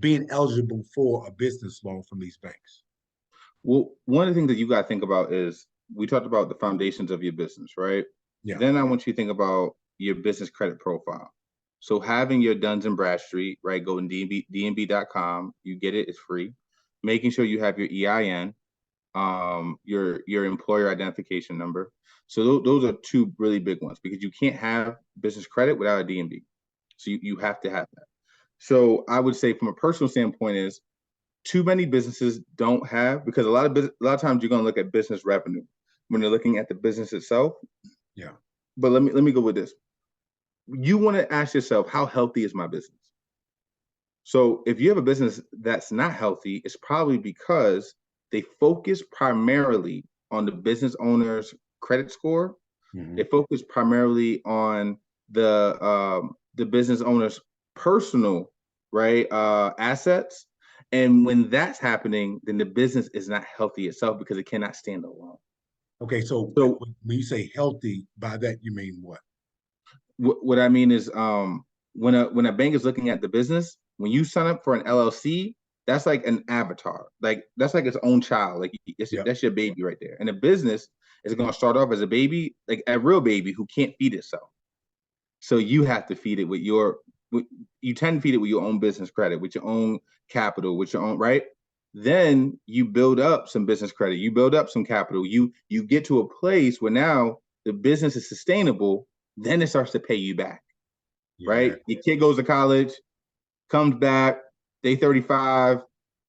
being eligible for a business loan from these banks?
Well, one of the things that you got to think about is, we talked about the foundations of your business, right?
Yeah.
Then I want you to think about your business credit profile. So having your Duns and Bradstreet, right? Go to dnb.com. You get it. It's free. Making sure you have your EIN, your employer identification number. So those are two really big ones, because you can't have business credit without a DNB. So you have to have that. So I would say, from a personal standpoint, is too many businesses don't have, because a lot of times you're going to look at business revenue when you're looking at the business itself.
Yeah.
But let me go with this. You want to ask yourself, how healthy is my business? So if you have a business that's not healthy, it's probably because they focus primarily on the business owner's credit score.
Mm-hmm.
They focus primarily on the business owner's personal, right, assets. And when that's happening, then the business is not healthy itself because it cannot stand alone.
Okay, so
So
when you say healthy, by that you mean what?
what I mean is, when a bank is looking at the business, when you sign up for an LLC, that's like an avatar, like that's like its own child, like that's your baby right there. And a business is going to start off as a baby, like a real baby who can't feed itself. So you have to feed it with you tend to feed it with your own business credit, with your own capital, with your own, right? Then you build up some business credit, you build up some capital, you get to a place where now the business is sustainable, then it starts to pay you back, right? Your kid goes to college, comes back, they 35,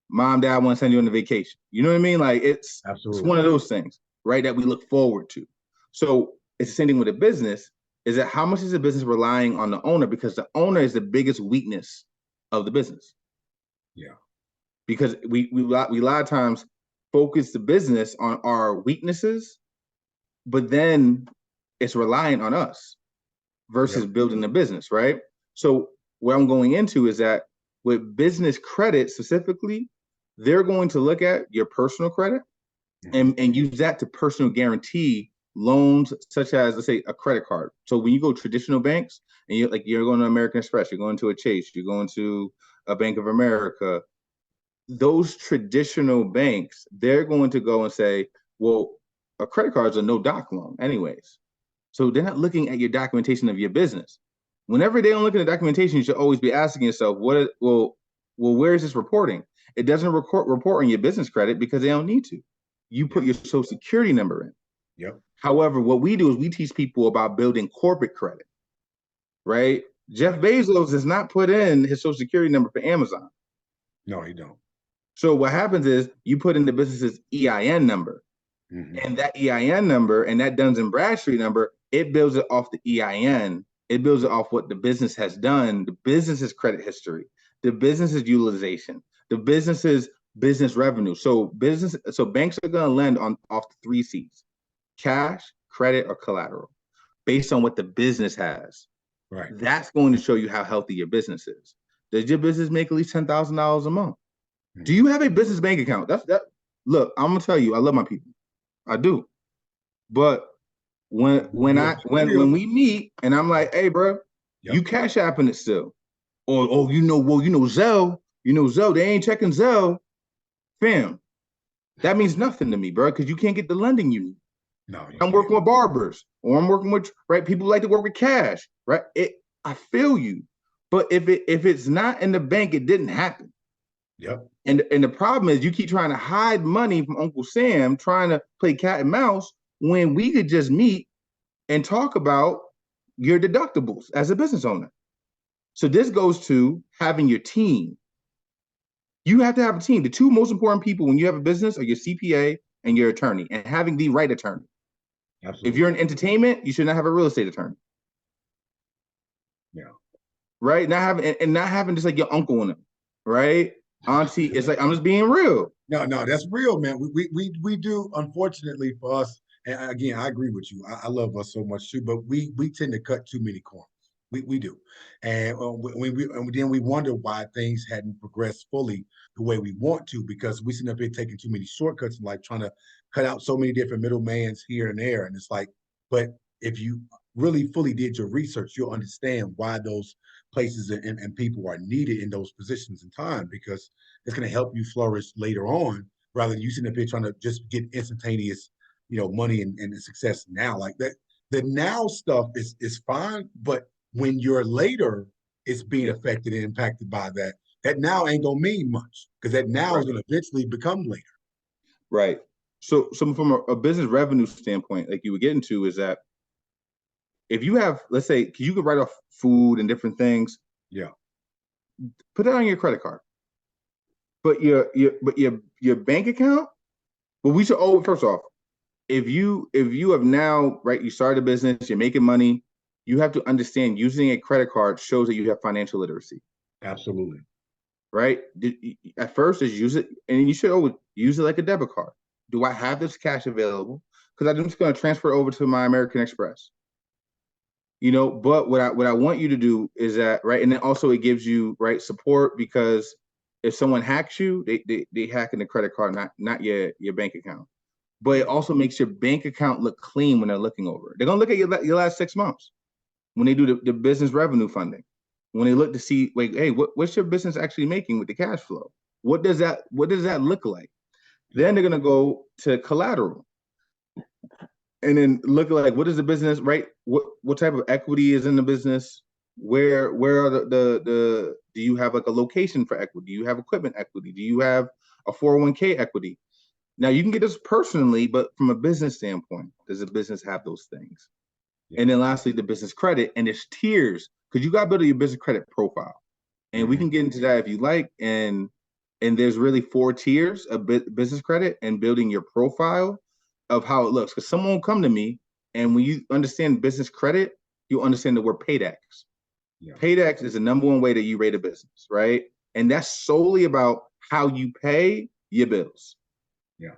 mom, dad want to send you on a vacation. You know what I mean? Like it's one of those things, right, that we look forward to. So it's the same thing with a business, is that how much is the business relying on the owner? Because the owner is the biggest weakness of the business.
Yeah.
Because we a lot of times focus the business on our weaknesses, but then it's relying on us versus building the business, right? So what I'm going into is that with business credit specifically, they're going to look at your personal credit and use that to personal guarantee loans, such as, let's say, a credit card. So when you go traditional banks and you're going to American Express, you're going to a Chase, you're going to a Bank of America, those traditional banks, they're going to go and say, well, a credit card is a no doc loan anyways. So they're not looking at your documentation of your business. Whenever they don't look at the documentation, you should always be asking yourself, where is this reporting? It doesn't report on your business credit because they don't need to. You put your social security number in.
Yep.
However, what we do is we teach people about building corporate credit, right? Jeff Bezos does not put in his social security number for Amazon.
No, he don't.
So what happens is you put in the business's EIN number, and that EIN number and that Duns and Bradstreet number, it builds it off the EIN. It builds it off what the business has done, the business's credit history, the business's utilization, the business's business revenue. So banks are going to lend off the 3 C's: cash, credit, or collateral, based on what the business has.
Right.
That's going to show you how healthy your business is. Does your business make at least $10,000 a month? Do you have a business bank account? Look, I'm gonna tell you, I love my people. I do. But when we meet and I'm like, hey, bro, you cash apping it still. Or Zelle, they ain't checking Zelle. Fam, that means nothing to me, bro, because you can't get the lending you need.
No,
I'm working with barbers, or I'm working with, right, people like to work with cash, right? I feel you. But if it's not in the bank, it didn't happen.
Yep.
And the problem is you keep trying to hide money from Uncle Sam, trying to play cat and mouse, when we could just meet and talk about your deductibles as a business owner. So this goes to having your team. You have to have a team. The 2 most important people when you have a business are your CPA and your attorney, and having the right attorney. Absolutely. If you're in entertainment, you should not have a real estate attorney.
Yeah.
Right? Not having just like your uncle in it, right? Auntie, it's like, I'm just being real.
No, that's real, man. We do, unfortunately for us, and again, I agree with you. I love us so much too, but we tend to cut too many corners. We do, and then we wonder why things hadn't progressed fully the way we want to, because we seem to be taking too many shortcuts in life, trying to cut out so many different middlemans here and there. And it's like, but if you really fully did your research, you'll understand why those places and people are needed in those positions in time, because it's going to help you flourish later on, rather than you sitting up here trying to just get instantaneous, money and success now. Like that, the now stuff is fine, but when you're later, it's being affected and impacted by that. That now ain't gonna mean much, because that now is gonna eventually become later.
Right. So from a business revenue standpoint, like you were getting to, is that if you have, let's say, you could write off food and different things.
Yeah.
Put that on your credit card. but your bank account. But we should first off, if you have now, right, you started a business, you're making money, you have to understand using a credit card shows that you have financial literacy.
Absolutely.
Right? At first, is use it, and you should always use it like a debit card. Do I have this cash available? Because I'm just going to transfer it over to my American Express. But what I want you to do is that, right, and then also it gives you, right, support, because if someone hacks you, they hack in the credit card, not your bank account. But it also makes your bank account look clean when they're looking over it. They're going to look at your last 6 months when they do the business revenue funding. When they look to see, like, hey, what's your business actually making with the cash flow? What does that look like? Then they're gonna go to collateral, and then look like, what is the business, right? What type of equity is in the business? Where are the do you have like a location for equity? Do you have equipment equity? Do you have a 401k equity? Now you can get this personally, but from a business standpoint, does the business have those things? Yeah. And then lastly, the business credit, and there's tiers, because you got to build your business credit profile, and we can get into that if you like. And there's really 4 tiers of business credit and building your profile of how it looks. Because someone will come to me, and when you understand business credit, you'll understand the word paydex. Yeah. Paydex is the #1 way that you rate a business, right? And that's solely about how you pay your bills. Yeah.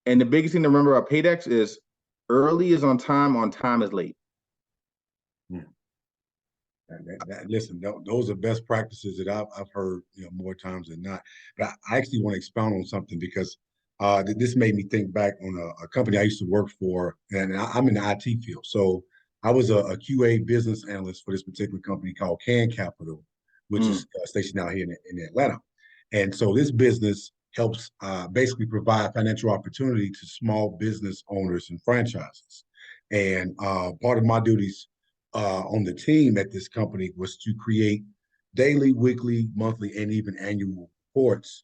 And the biggest thing to remember about paydex is early is on time is late.
Listen, those are best practices that I've heard, more times than not. But I actually want to expound on something, because this made me think back on a company I used to work for, and I'm in the IT field. So I was a QA business analyst for this particular company called Capital, which is stationed out here in Atlanta. And so this business helps basically provide financial opportunity to small business owners and franchises. And part of my duties on the team at this company was to create daily, weekly, monthly, and even annual reports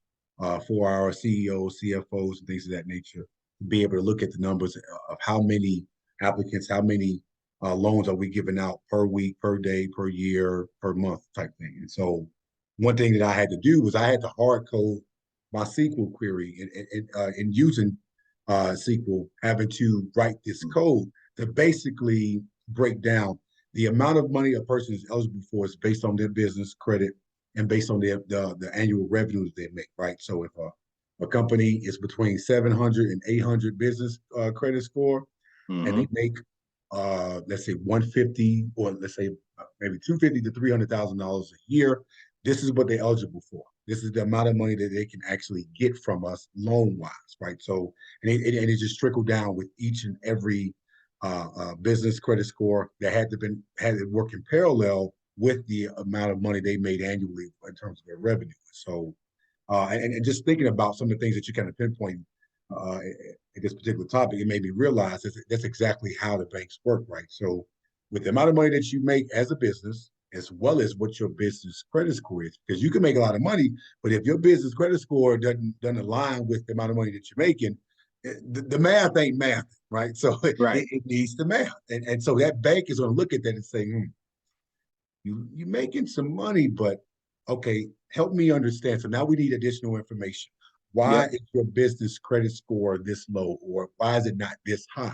for our CEOs, CFOs, and things of that nature, to be able to look at the numbers of how many applicants, how many loans are we giving out per week, per day, per year, per month type thing. And so one thing that I had to do was I had to hard code my SQL query, and using SQL, having to write this code to basically break down the amount of money a person is eligible for is based on their business credit and based on the annual revenues they make, right? So if a company is between 700 and 800 business credit score, and they make let's say 150, or let's say maybe 250 to $300,000 a year, this is what they're eligible for. This is the amount of money that they can actually get from us loan-wise, right? So, and it just trickled down with each and every business credit score that had to work in parallel with the amount of money they made annually in terms of their revenue. So, and just thinking about some of the things that you kind of pinpoint at this particular topic, it made me realize that's exactly how the banks work, right? So, with the amount of money that you make as a business, as well as what your business credit score is, because you can make a lot of money, but if your business credit score doesn't align with the amount of money that you're making, the math ain't math, right? So it needs the math, and so that bank is going to look at that and say, you're making some money, but okay, help me understand. So now we need additional information. Why is your business credit score this low, or why is it not this high?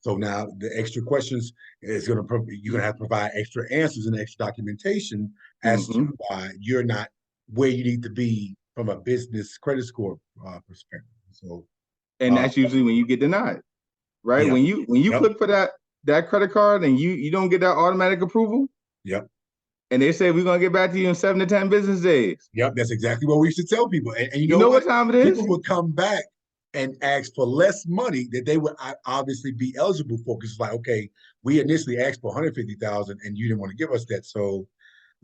So now the extra questions is you're going to have to provide extra answers and extra documentation as to why you're not where you need to be from a business credit score perspective. So,
and that's usually when you get denied, right? Yeah. When you click for that credit card and you don't get that automatic approval.
Yep.
And they say we're gonna get back to you in 7 to 10 business days.
Yep, that's exactly what we should tell people. And you
know what time it is?
People would come back and ask for less money that they would obviously be eligible for, because it's like, okay, we initially asked for 150,000 and you didn't want to give us that. So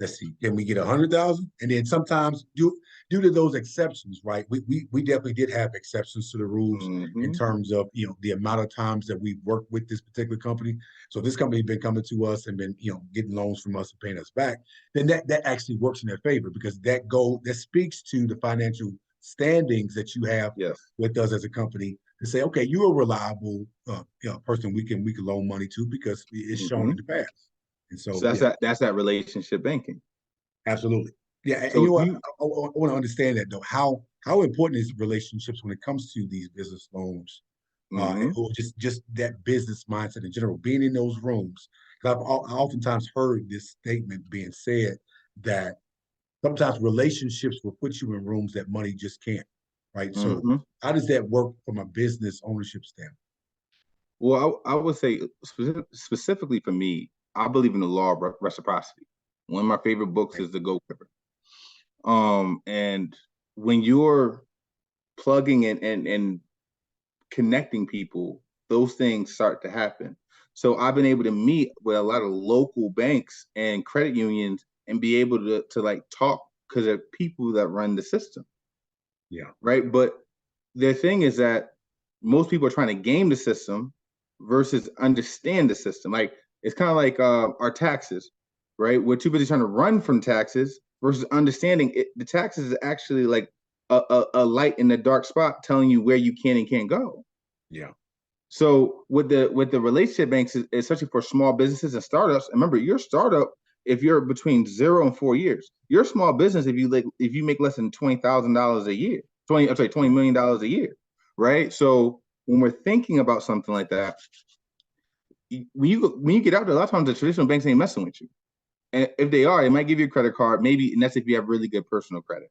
let's see, can we get 100,000? And then sometimes due to those exceptions, right? We definitely did have exceptions to the rules in terms of, the amount of times that we've worked with this particular company. So this company has been coming to us and been, getting loans from us and paying us back. Then that actually works in their favor, because that speaks to the financial standings that you have with us as a company, to say, okay, you're a reliable person we can loan money to, because it's shown in the past. And so
that's that relationship banking.
Absolutely. Yeah. So and I want to understand that, though. How how important is relationships when it comes to these business loans, or just that business mindset in general, being in those rooms? Because I oftentimes heard this statement being said that sometimes relationships will put you in rooms that money just can't, right? So how does that work from a business ownership standpoint?
Well, I would say specifically for me, I believe in the law of reciprocity. One of my favorite books is The Go Giver. And when you're plugging in and connecting people, those things start to happen. So I've been able to meet with a lot of local banks and credit unions and be able to like talk because they're people that run the system.
Yeah.
Right. But the thing is that most people are trying to game the system versus understand the system. Like it's kind of like our taxes, right? We're too busy trying to run from taxes versus understanding it. The taxes is actually like a light in the dark spot telling you where you can and can't go.
Yeah.
So with the relationship banks, especially for small businesses and startups, remember your startup, if you're between 0 and 4 years, your small business, if you make less than $20,000 a year, $20 million a year, right? So when we're thinking about something like that, when you get out there, a lot of times the traditional banks ain't messing with you. And if they are, they might give you a credit card, maybe, and that's if you have really good personal credit.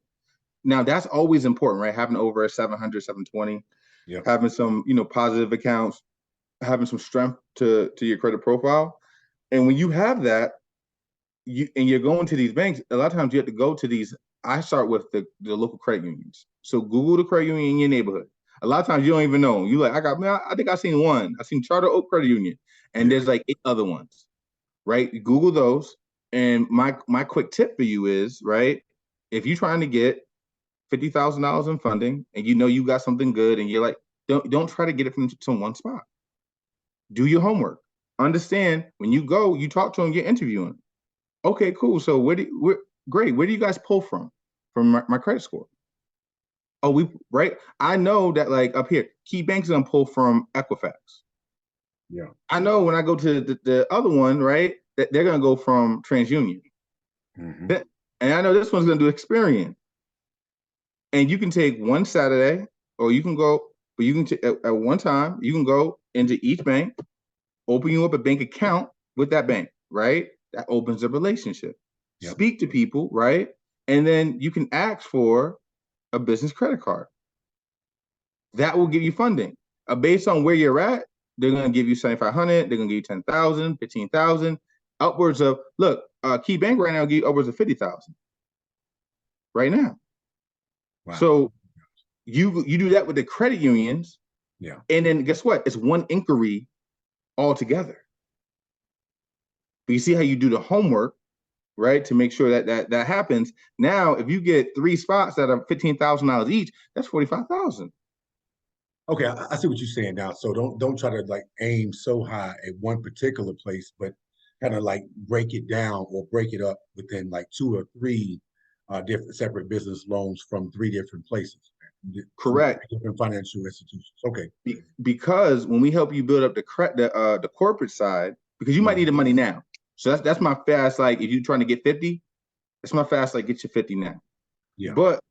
Now that's always important, right? Having over a 700, 720, having some, positive accounts, having some strength to your credit profile. And when you have that, you're going to these banks, a lot of times you have to go to these. I start with the local credit unions. So Google the credit union in your neighborhood. A lot of times you don't even know. You like, I think I've seen one. I've seen Charter Oak Credit Union, and there's like 8 other ones, right? Google those. And my quick tip for you is, right, if you're trying to get $50,000 in funding and you got something good and you're like, don't try to get it from one spot. Do your homework. Understand when you go, you talk to them, you're interviewing. Okay, cool. So great. Where do you guys pull from? From my credit score. Oh, right. I know that like up here, key banks gonna pull from Equifax.
Yeah.
I know when I go to the other one, right, that they're gonna go from TransUnion. And I know this one's gonna do Experian. And you can take one Saturday, or you can go, but you can at one time, you can go into each bank, open you up a bank account with that bank, right? That opens a relationship. Speak to people, right? And then you can ask for a business credit card. That will give you funding. Based on where you're at, they're going to give you 7,500, they're going to give you 10,000, 15,000, upwards of, look, Key Bank right now will give you upwards of 50,000 right now. Wow. So you do that with the credit unions. Yeah. And then guess what? It's one inquiry altogether. But you see how you do the homework, right, to make sure that happens. Now, if you get 3 spots that are $15,000 each, that's $45,000.
Okay, I see what you're saying now. So don't try to like aim so high at one particular place, but kind of like break it down or break it up within like 2 or 3 different separate business loans from 3 different places.
Correct.
Different financial institutions. Okay.
Because when we help you build up the corporate side, because you might need the money now. So that's my fast, like if you're trying to get 50, that's my fast, like get you 50 now. Yeah. But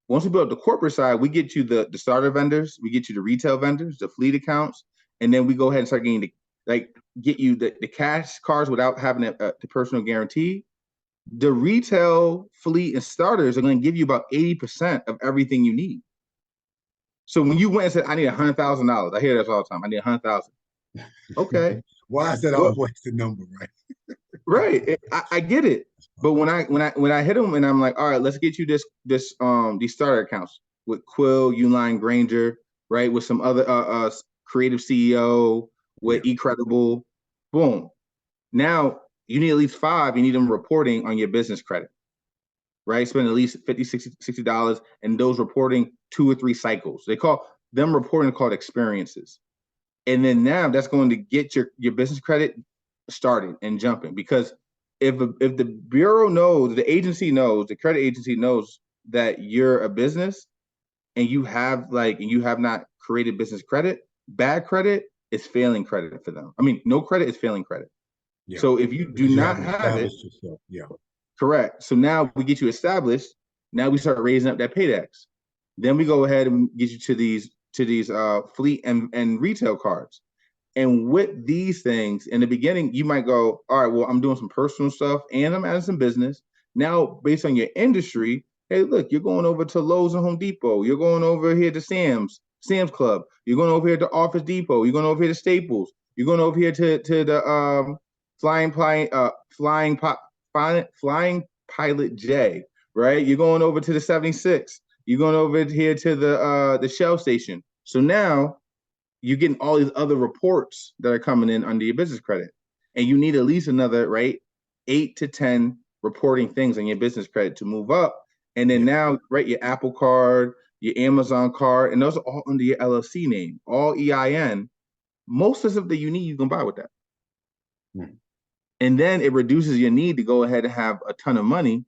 once we build up the corporate side, we get you the starter vendors, we get you the retail vendors, the fleet accounts, and then we go ahead and start getting get you the cash cards without having the personal guarantee. The retail, fleet, and starters are going to give you about 80% of everything you need. So when you went and said, I need $100,000, I hear this all the time. I need 100,000. Okay.
Why is that always the number, right?
Right. I get it. But when I hit them and I'm like, all right, let's get you these starter accounts with Quill, Uline, Granger, right? With some other creative CEO, with eCredible, boom. Now you need at least 5. You need them reporting on your business credit, right? Spend at least $50, $60, and those reporting 2 or 3 cycles. They call them reporting called experiences. And then now that's going to get your business credit started and jumping, because if the bureau knows, the agency knows, the credit agency knows that you're a business and you have not created business credit, bad credit is failing credit for them. I mean, no credit is failing credit. Yeah. So if you do not have it,
yourself. Yeah.
Correct. So now we get you established. Now we start raising up that paydex. Then we go ahead and get you to these fleet and retail cards. And with these things, in the beginning, you might go, all right, well, I'm doing some personal stuff and I'm adding some business. Now, based on your industry, hey, look, you're going over to Lowe's and Home Depot. You're going over here to Sam's Club. You're going over here to Office Depot. You're going over here to Staples. You're going over here to the Flying Pilot J, right? You're going over to the 76. You're going over here to the Shell station. So now you're getting all these other reports that are coming in under your business credit. And you need at least another, right, 8 to 10 reporting things on your business credit to move up. And then now, right, your Apple card, your Amazon card, and those are all under your LLC name, all EIN. Most of the stuff that you need, you can buy with that. And then it reduces your need to go ahead and have a ton of money.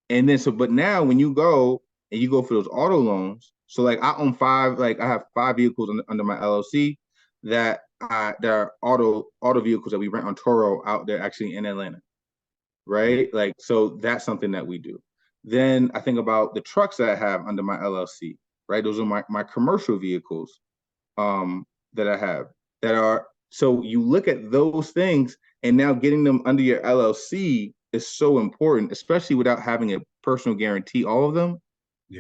And then, but now when you go and you go for those auto loans, so like I own I have 5 vehicles under my LLC that are auto vehicles that we rent on Turo out there actually in Atlanta, right? Like, so that's something that we do. Then I think about the trucks that I have under my LLC, right? Those are my commercial vehicles that I have that are, so you look at those things and now getting them under your LLC is so important, especially without having a personal guarantee, all of them,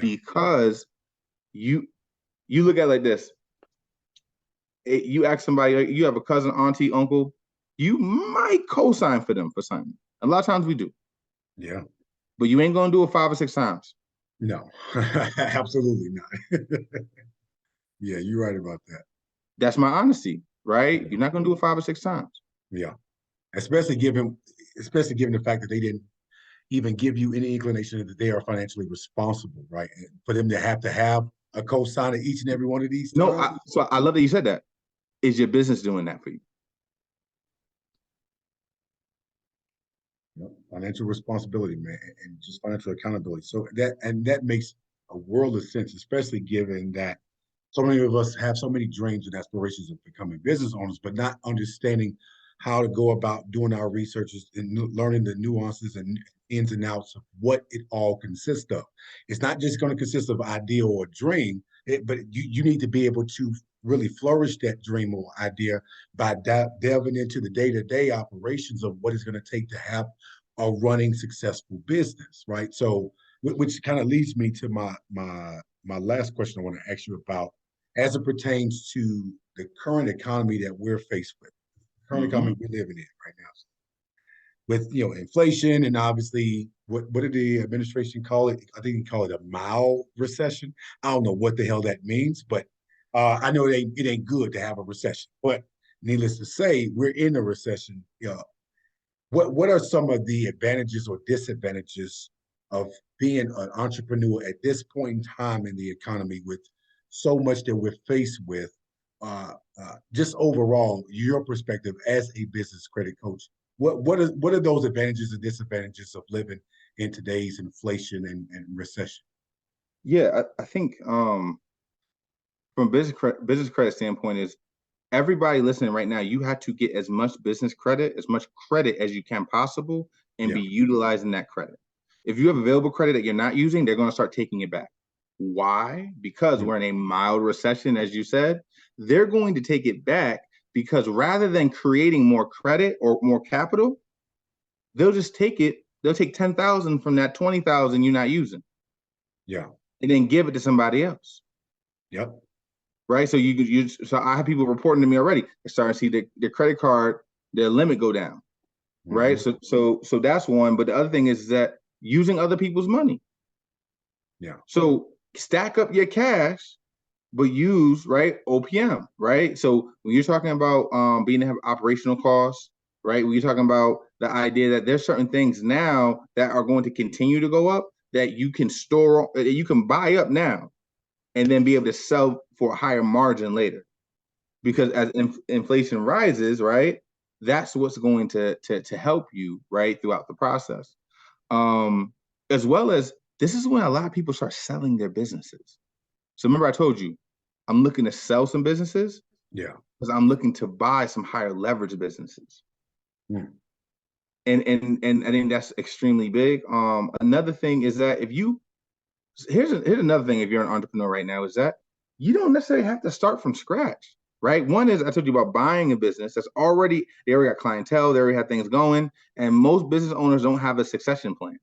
because you look at it like this. You ask somebody, you have a cousin, auntie, uncle, you might co-sign for them for something. A lot of times we do.
Yeah.
But you ain't going to do it 5 or 6 times.
No, absolutely not. Yeah, you're right about that.
That's my honesty, right? You're not going to do it 5 or 6 times.
Yeah. Especially given the fact that they didn't even give you any inclination that they are financially responsible, right? And for them to have a co-signer each and every one of these times.
So I love that you said that. Is your business doing that for you?
Financial responsibility, man, and just financial accountability. So that makes a world of sense, especially given that so many of us have so many dreams and aspirations of becoming business owners, but not understanding how to go about doing our researches and learning the nuances and ins and outs of what it all consists of. It's not just going to consist of idea or dream, but you need to be able to really flourish that dream or idea by delving into the day-to-day operations of what it's going to take to have a running successful business, right? So, which kind of leads me to my last question I want to ask you about, as it pertains to the current economy that we're faced with, the current economy we're living in right now, with inflation and obviously what did the administration call it? I think they call it a mild recession. I don't know what the hell that means, but I know it ain't good to have a recession. But needless to say, we're in a recession. What are some of the advantages or disadvantages of being an entrepreneur at this point in time in the economy with so much that we're faced with? Just overall, your perspective as a business credit coach, what are those advantages and disadvantages of living in today's inflation and recession?
Yeah, I think from business credit standpoint is everybody listening right now, you have to get as much business credit, as much credit as you can possible, and be utilizing that credit. If you have available credit that you're not using, they're going to start taking it back. Why? Because we're in a mild recession, as you said. They're going to take it back because rather than creating more credit or more capital, they'll just take it. They'll take 10,000 from that 20,000 you're not using.
Yeah.
And then give it to somebody else.
Yep.
Right. So so I have people reporting to me already. They're starting to see their credit card, their limit go down. Right. So that's one. But the other thing is that using other people's money.
Yeah.
So stack up your cash, but use OPM. Right. So when you're talking about being to have operational costs, right? When you're talking about the idea that there's certain things now that are going to continue to go up that you can store, that you can buy up now, and then be able to sell for a higher margin later. Because as inflation rises, right, that's what's going to help you, right, throughout the process. As well as this is when a lot of people start selling their businesses. So remember I told you, I'm looking to sell some businesses.
Yeah.
Because I'm looking to buy some higher leverage businesses. And I think that's extremely big. Another thing is that if you here's another thing. If you're an entrepreneur right now, is that you don't necessarily have to start from scratch, right? One is I told you about buying a business that's already, they already got clientele, they already have things going, and most business owners don't have a succession plan.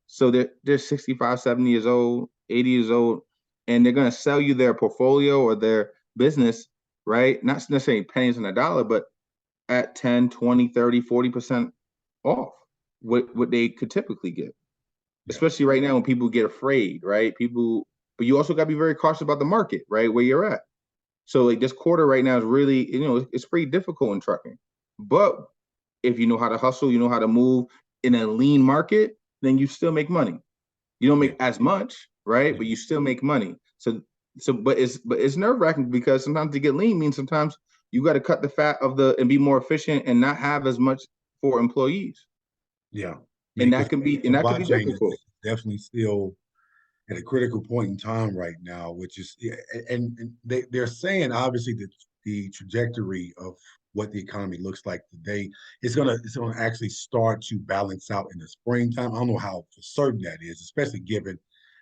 So they're 65, 70 years old, 80 years old, and they're going to sell you their portfolio or their business, right? Not necessarily pennies on a dollar, but at 10, 20, 30, 40% off what they could typically get.
Yeah.
Especially right now when people get afraid, right? But you also got to be very cautious about the market, right? Where you're at. So like this quarter right now is really, it's pretty difficult in trucking. But if you know how to hustle, you know how to move in a lean market, then you still make money. You don't make as much, right? But you still make money. But it's nerve-wracking because sometimes to get lean means sometimes you got to cut the fat and be more efficient and not have as much for employees.
Yeah.
And that can be difficult.
Definitely still at a critical point in time right now, which is, and they're saying obviously that the trajectory of what the economy looks like today is gonna actually start to balance out in the springtime. I don't know how for certain that is, especially given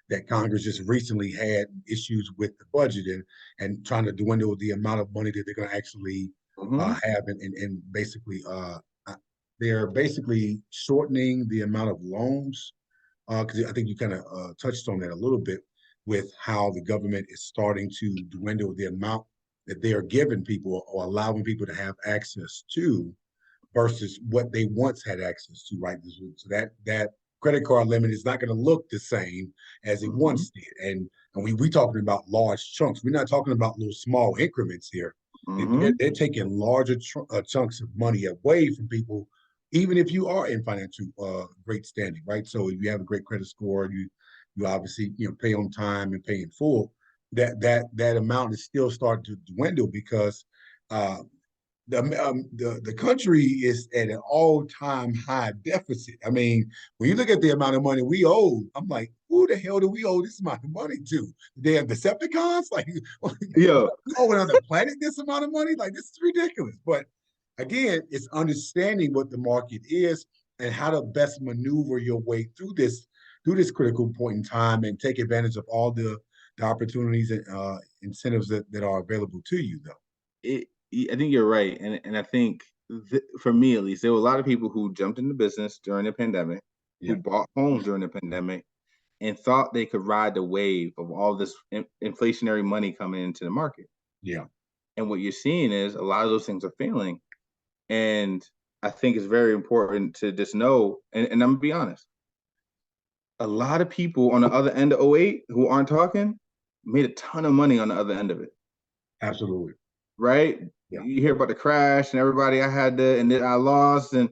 that Congress just recently had issues with the budget and trying to dwindle the amount of money that they're going to actually have and basically they're basically shortening the amount of loans because I think you kind of touched on that a little bit with how the government is starting to dwindle the amount that they are giving people or allowing people to have access to versus what they once had access to, right? So that credit card limit is not going to look the same as it once did. And we talking about large chunks. We're not talking about little small increments here. They're taking larger chunks of money away from people, even if you are in financial great standing, right? So if you have a great credit score, you obviously pay on time and pay in full. That amount is still starting to dwindle because the country is at an all-time high deficit. I mean, when you look at the amount of money we owe, I'm like, who the hell do we owe this amount of money to? They have Decepticons? Like,
yeah,
we owe another planet this amount of money? Like, this is ridiculous. But again, it's understanding what the market is and how to best maneuver your way through this critical point in time and take advantage of all the opportunities and incentives that are available to you, though.
I think you're right, and I think for me at least, there were a lot of people who jumped into business during the pandemic, who bought homes during the pandemic, and thought they could ride the wave of all this inflationary money coming into the market.
Yeah.
And what you're seeing is a lot of those things are failing, and I think it's very important to just know. And I'm gonna be honest, a lot of people on the other end of 08 who aren't talking made a ton of money on the other end of it.
Absolutely.
Right?
Yeah.
You hear about the crash and everybody and then I lost and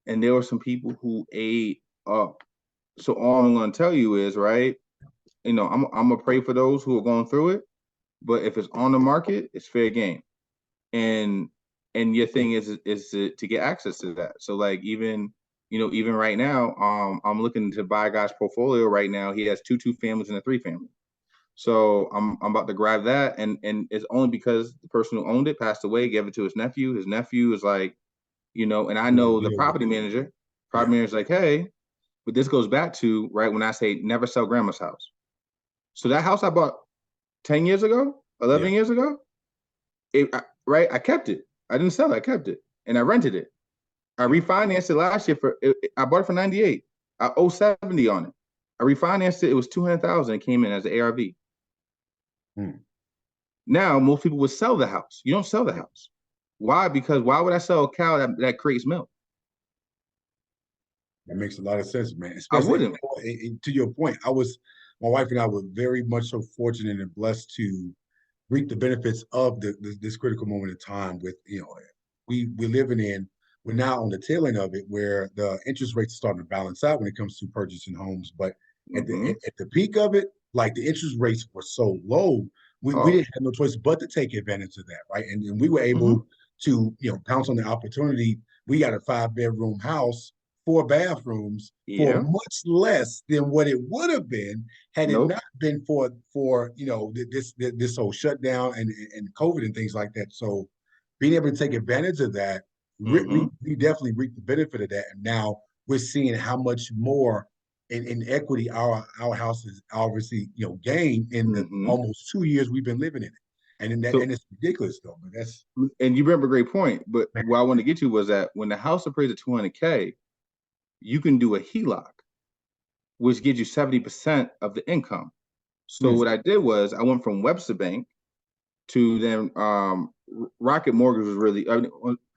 there were some people who ate up. So all I'm going to tell you is, right, I'm going to pray for those who are going through it, but if it's on the market, it's fair game. And your thing is to get access to that. So like even right now, I'm looking to buy a guy's portfolio right now. He has two families and a 3-family. So I'm about to grab that, and it's only because the person who owned it passed away, gave it to his nephew. His nephew is like, and I know the property manager. Property manager's like, hey, but this goes back to right when I say never sell grandma's house. So that house I bought 10 years ago, 11 years ago, I kept it. I didn't sell it. I kept it, and I rented it. I refinanced it last year I bought it for 98. I owe 70 on it. I refinanced it. It was 200,000. It came in as an ARV. Now, most people would sell the house. You don't sell the house. Why? Because why would I sell a cow that creates milk?
That makes a lot of sense, man.
Especially, I wouldn't.
To your point, my wife and I were very much so fortunate and blessed to reap the benefits of this critical moment in time with, we're now on the tail end of it where the interest rates are starting to balance out when it comes to purchasing homes. But at the peak of it, like the interest rates were so low, we didn't have no choice but to take advantage of that, right? And we were able to, pounce on the opportunity. We got a 5-bedroom house, 4 bathrooms for much less than what it would have been had it not been for this whole shutdown and COVID and things like that. So being able to take advantage of that, we definitely reap the benefit of that. And now we're seeing how much more in equity our house has obviously gained in the almost 2 years we've been living in it, and it's ridiculous though. But that's
and you remember a great point. But what I want to get to was that when the house appraised at $200K, you can do a HELOC, which gives you 70% of the income. So what I did was I went from Webster Bank to then Rocket Mortgage was really I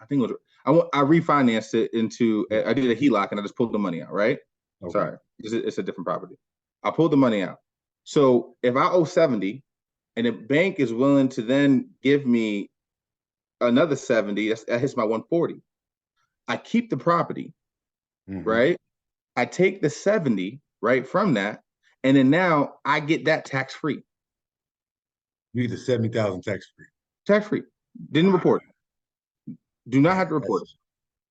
think it was I refinanced it into I did a HELOC and I just pulled the money out, right? Okay. Sorry, it's a different property. I pulled the money out. So if I owe 70 and the bank is willing to then give me another 70, that hits my 140. I keep the property, right? I take the 70 right from that, and then now I get that tax free.
You get the 70,000 tax free.
Tax free. Didn't report it. Do not have to report it.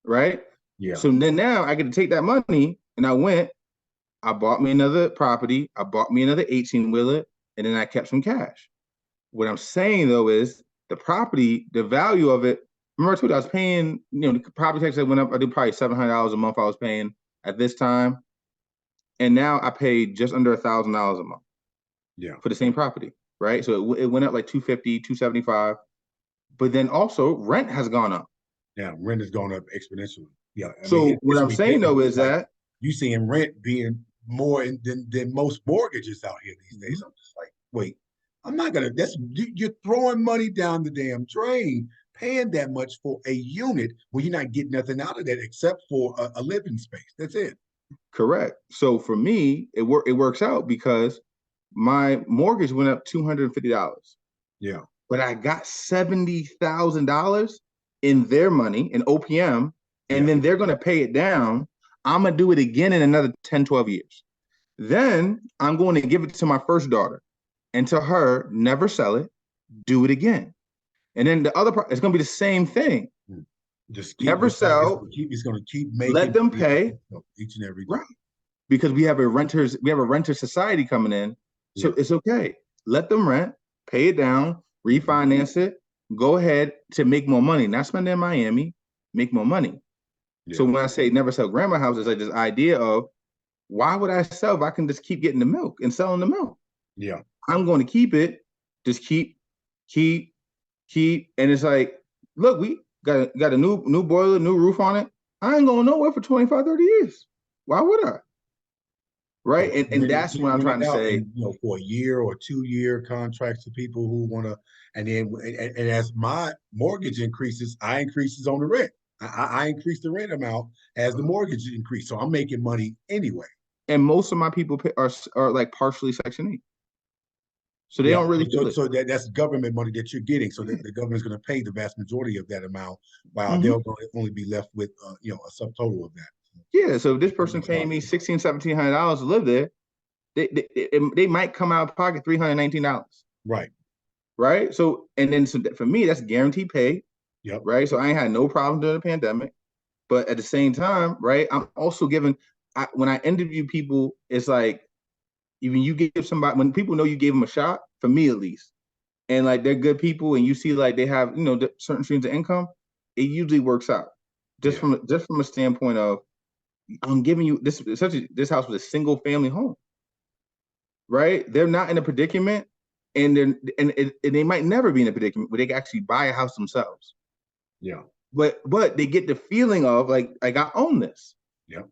Right?
Yeah.
So then now I get to take that money and I bought me another property, I bought me another 18-wheeler, and then I kept some cash. What I'm saying though is the property, the value of it, remember I told you I was paying, the property tax that went up, I did probably $700 a month I was paying at this time. And now I pay just under $1,000 a month.
Yeah.
For the same property. Right? So it went up like $250, $275. But then also rent has gone up.
Yeah, rent has gone up exponentially. Yeah.
What I'm saying though is that
you seeing rent being more than most mortgages out here these days. I'm just like, wait, I'm not gonna. You're throwing money down the damn drain, paying that much for a unit when you're not getting nothing out of that except for a living space. That's it.
Correct. So for me, it works out because my mortgage went up $250.
Yeah.
But I got $70,000 in their money in OPM, and then they're going to pay it down. I'm going to do it again in another 10, 12 years. Then I'm going to give it to my first daughter and to her, never sell it, do it again. And then the other part, it's going to be the same thing.
Just
never sell.
He's going to keep making.
Let them pay
each and every day.
Right. Because we have a renter society coming in. So it's okay. Let them rent, pay it down, refinance it, go ahead to make more money. Not spend it in Miami, make more money. Yeah. So when I say never sell grandma house, it's like this idea of why would I sell if I can just keep getting the milk and selling the milk?
Yeah.
I'm going to keep it, just keep. And it's like, look, we got a new boiler, new roof on it. I ain't going nowhere for 25, 30 years. Why would I? Right. And that's what I'm trying to say.
For a year or 2-year contracts to people who want to, and as my mortgage increases, I increases on the rent. I increase the rent amount as the mortgage increase. So I'm making money anyway.
And most of my people are like partially Section 8. So they don't really feel it.
So that's government money that you're getting. So that the government's going to pay the vast majority of that amount, while they're going to only be left with a subtotal of that.
Yeah, so if this person paying me $1,600, $1,700 to live there, they might come out of pocket $319. Right. So and then for me, that's guaranteed pay.
Yep.
Right. So I ain't had no problem during the pandemic, but at the same time, right, I'm also giving. When I interview people, it's like even you give somebody, when people know you gave them a shot, for me at least, and like they're good people, and you see like they have certain streams of income, it usually works out. Just from a standpoint of, I'm giving you this. Essentially, this house was a single family home, right? They're not in a predicament, and they might never be in a predicament where they can actually buy a house themselves.
Yeah.
But they get the feeling of like I own this.
Yeah.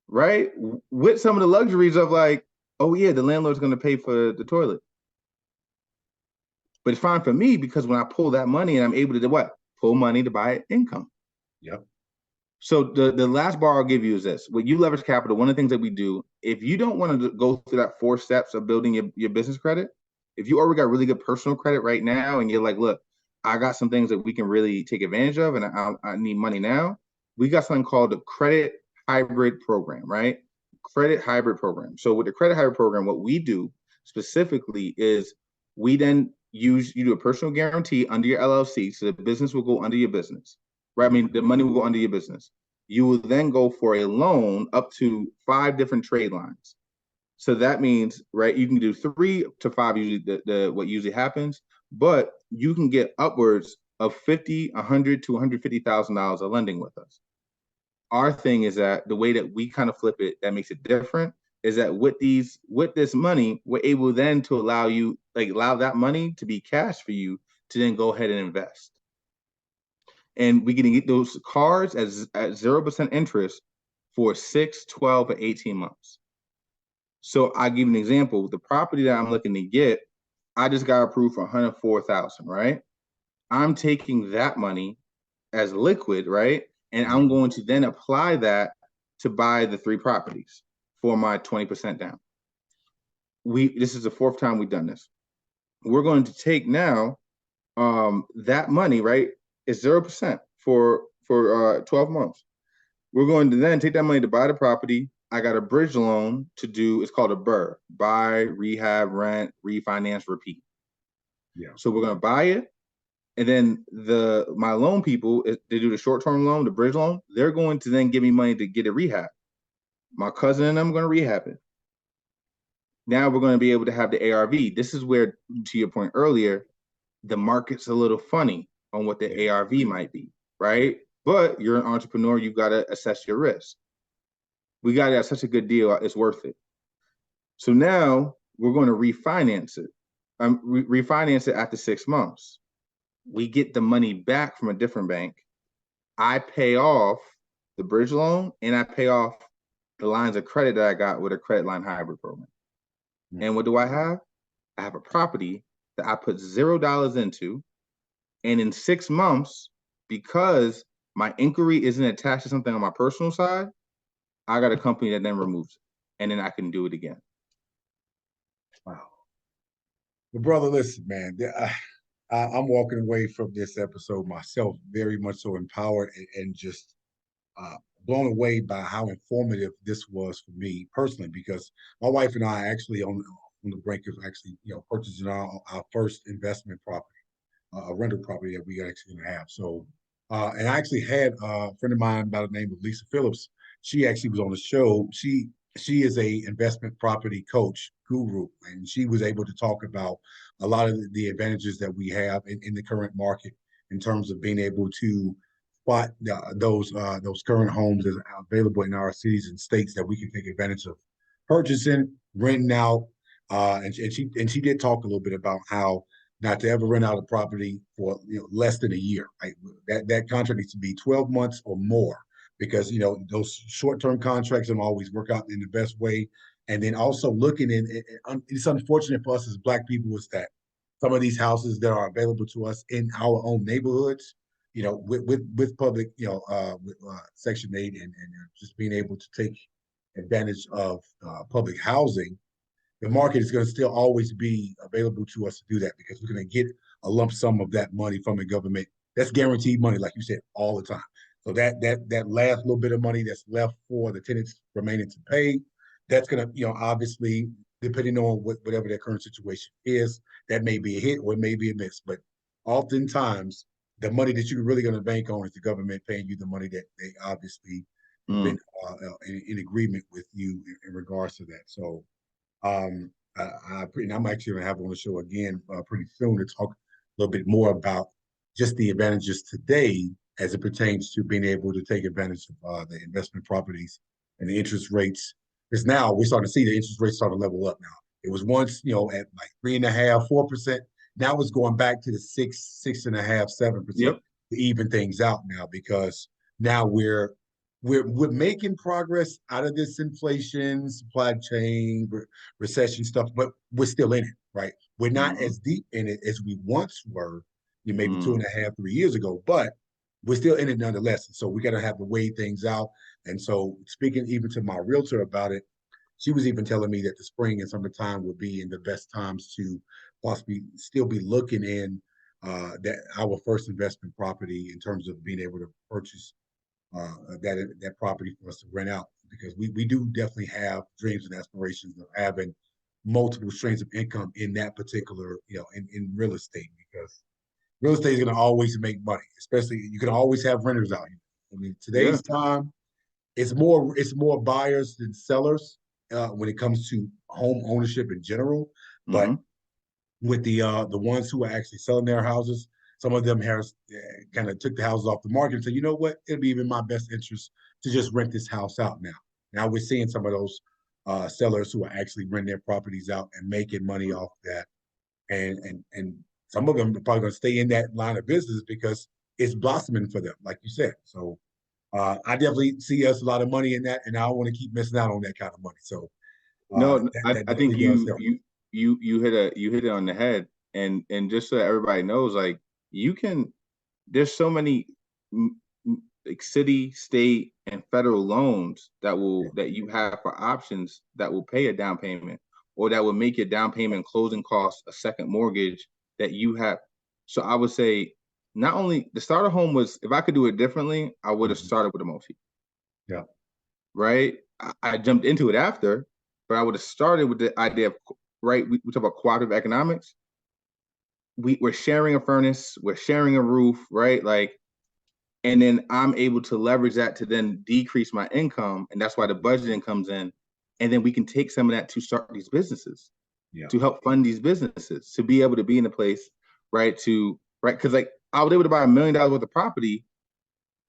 Right. With some of the luxuries of like, oh yeah, the landlord's going to pay for the toilet. But it's fine for me because when I pull that money and I'm able to do what? Pull money to buy income.
Yep.
So the last bar I'll give you is this. With ULeverage Capital, one of the things that we do, if you don't want to go through that 4 steps of building your business credit, if you already got really good personal credit right now and you're like, look, I got some things that we can really take advantage of and I need money now, we got something called the credit hybrid program, right? Credit hybrid program. So with the credit hybrid program, what we do specifically is we then you do a personal guarantee under your LLC. So the business will go under your business, right? I mean, the money will go under your business. You will then go for a loan up to 5 different trade lines. So that means, right, you can do 3 to 5 usually what usually happens, but you can get upwards of $50, $100 to $150,000 of lending with us. Our thing is that the way that we kind of flip it, that makes it different, is that with this money, we're able then to allow that money to be cash for you to then go ahead and invest. And we can get those cards at 0% interest for 6, 12, or 18 months. So I'll give you an example. The property that I'm looking to get, I just got approved for $104,000, right? I'm taking that money as liquid, right? And I'm going to then apply that to buy the 3 properties for my 20% down. This is the 4th time we've done this. We're going to take now that money, right? It's 0% for 12 months. We're going to then take that money to buy the property. I got a bridge loan to do. It's called a BRRRR: buy, rehab, rent, refinance, repeat.
Yeah.
So we're going to buy it. And then my loan people, they do the short-term loan, the bridge loan, they're going to then give me money to get it rehab. My cousin and I'm going to rehab it. Now we're going to be able to have the ARV. This is where, to your point earlier, the market's a little funny on what the ARV might be, right? But you're an entrepreneur, you've got to assess your risk. We got to have such a good deal, it's worth it. So now we're going to refinance it. Refinance it after 6 months. We get the money back from a different bank. I pay off the bridge loan and I pay off the lines of credit that I got with a credit line hybrid program. And what do I have? I have a property that I put $0 into. And in 6 months, because my inquiry isn't attached to something on my personal side, I got a company that then removes it. And then I can do it again.
Wow. Well, brother, listen, man, I'm walking away from this episode myself very much so empowered and just blown away by how informative this was for me personally, because my wife and I actually on the brink of actually, purchasing our first investment property, a rental property that we actually going to have. So, and I actually had a friend of mine by the name of Lisa Phillips. She actually was on the show. She is a investment property coach guru, and she was able to talk about a lot of the advantages that we have in the current market in terms of being able to spot those current homes that are available in our cities and states that we can take advantage of purchasing, renting out, and she did talk a little bit about how not to ever rent out a property for less than a year. Right? That contract needs to be 12 months or more, because those short-term contracts don't always work out in the best way. And then also looking it's unfortunate for us as Black people is that some of these houses that are available to us in our own neighborhoods, with public, with Section 8 and just being able to take advantage of public housing, the market is going to still always be available to us to do that, because we're going to get a lump sum of that money from the government. That's guaranteed money, like you said, all the time. So that last little bit of money that's left for the tenants remaining to pay, that's going to, obviously, depending on whatever their current situation is, that may be a hit or it may be a miss. But oftentimes, the money that you're really going to bank on is the government paying you the money that they obviously have been in agreement with you in regards to that. So and I'm actually going to have on the show again pretty soon to talk a little bit more about just the advantages today as it pertains to being able to take advantage of the investment properties and the interest rates. Because now we're starting to see the interest rates start to level up now. It was once, at like 3.5%, 4%. Now it's going back to the 6.5%, 7%
Yep.
to even things out now, because now we're making progress out of this inflation, supply chain, recession stuff, but we're still in it, right? We're not as deep in it as we once were, maybe 2.5, 3 years ago, but we're still in it nonetheless. And so we got to have to weigh things out. And so speaking even to my realtor about it, she was even telling me that the spring and summertime would be in the best times to possibly still be looking in that our first investment property in terms of being able to purchase that property for us to rent out, because we do definitely have dreams and aspirations of having multiple streams of income in that particular, in real estate, because real estate is going to always make money, especially you can always have renters out here. I mean, today's time, it's more buyers than sellers when it comes to home ownership in general. But with the ones who are actually selling their houses, some of them have kind of took the houses off the market and said, you know what, it'll be in my best interest to just rent this house out now. Now we're seeing some of those sellers who are actually renting their properties out and making money off that. And some of them are probably going to stay in that line of business because it's blossoming for them, like you said. So I definitely see us a lot of money in that, and I don't want to keep missing out on that kind of money. So
No,
that
I think
definitely does help.
you hit it on the head, and just so that everybody knows, like you can, there's so many like city, state, and federal loans that you have for options that will pay a down payment, or that will make your down payment closing costs a second mortgage that you have. So I would say not only the starter home was, if I could do it differently, I would have started with a multi.
Yeah.
Right. I jumped into it after, but I would have started with the idea of, right, we talk about cooperative economics. We're sharing a furnace, we're sharing a roof, right? Like, and then I'm able to leverage that to then decrease my income. And that's why the budgeting comes in. And then we can take some of that to start these businesses, to help fund these businesses, to be able to be in a place, right? Because like I was able to buy $1 million worth of property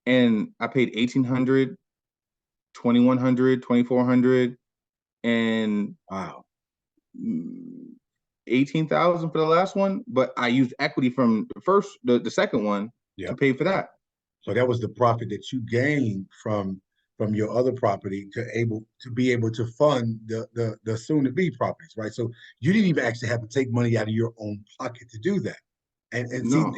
and I paid 1,800, 2,100, 2,400, and
Wow.
18,000 for the last one. But I used equity from the second one to pay for that.
So that was the profit that you gained from your other property to be able to fund the soon to be properties, right? So you didn't even actually have to take money out of your own pocket to do that. And see,
No.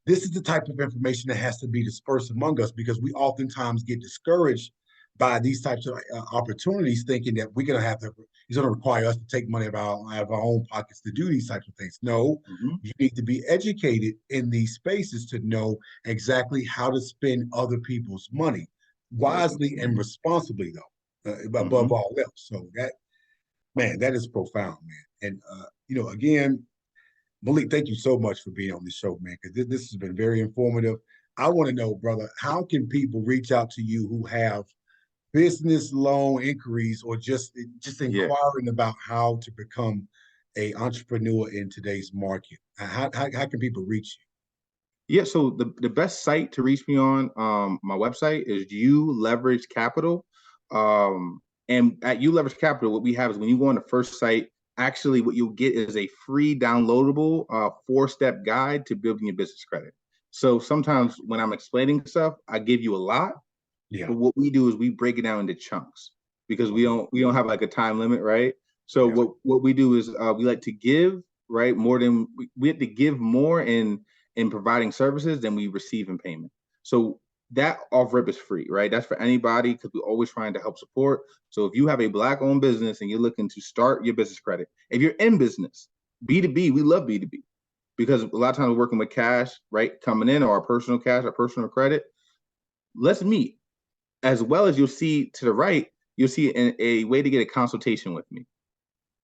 this is the type of information that has to be dispersed among us because we oftentimes get discouraged by these types of opportunities, thinking that we're going to have to, it's going to require us to take money out of our own pockets to do these types of things. No, you need to be educated in these spaces to know exactly how to spend other people's money wisely and responsibly, though, above all else. So that is profound, man. And again, Malik, thank you so much for being on the show, man, because this has been very informative. I want to know, brother, how can people reach out to you who have business loan inquiries or just inquiring about how to become a entrepreneur in today's market? How can people reach
you? Yeah, so the best site to reach me on, my website is ULeverage Capital. And at ULeverage Capital, what we have is when you go on the first site, actually what you'll get is a free downloadable 4-step guide to building your business credit. So sometimes when I'm explaining stuff, I give you a lot.
Yeah.
But what we do is we break it down into chunks because we don't have like a time limit, right? So what we do is we like to give, right, more than we have to give more in providing services than we receive in payment. So that off rip is free, right? That's for anybody because we're always trying to help support. So if you have a Black owned business and you're looking to start your business credit, if you're in business, B2B, we love B2B because a lot of times we're working with cash, right, coming in, or our personal cash, our personal credit. Let's meet. As well as you'll see to the right, you'll see a way to get a consultation with me.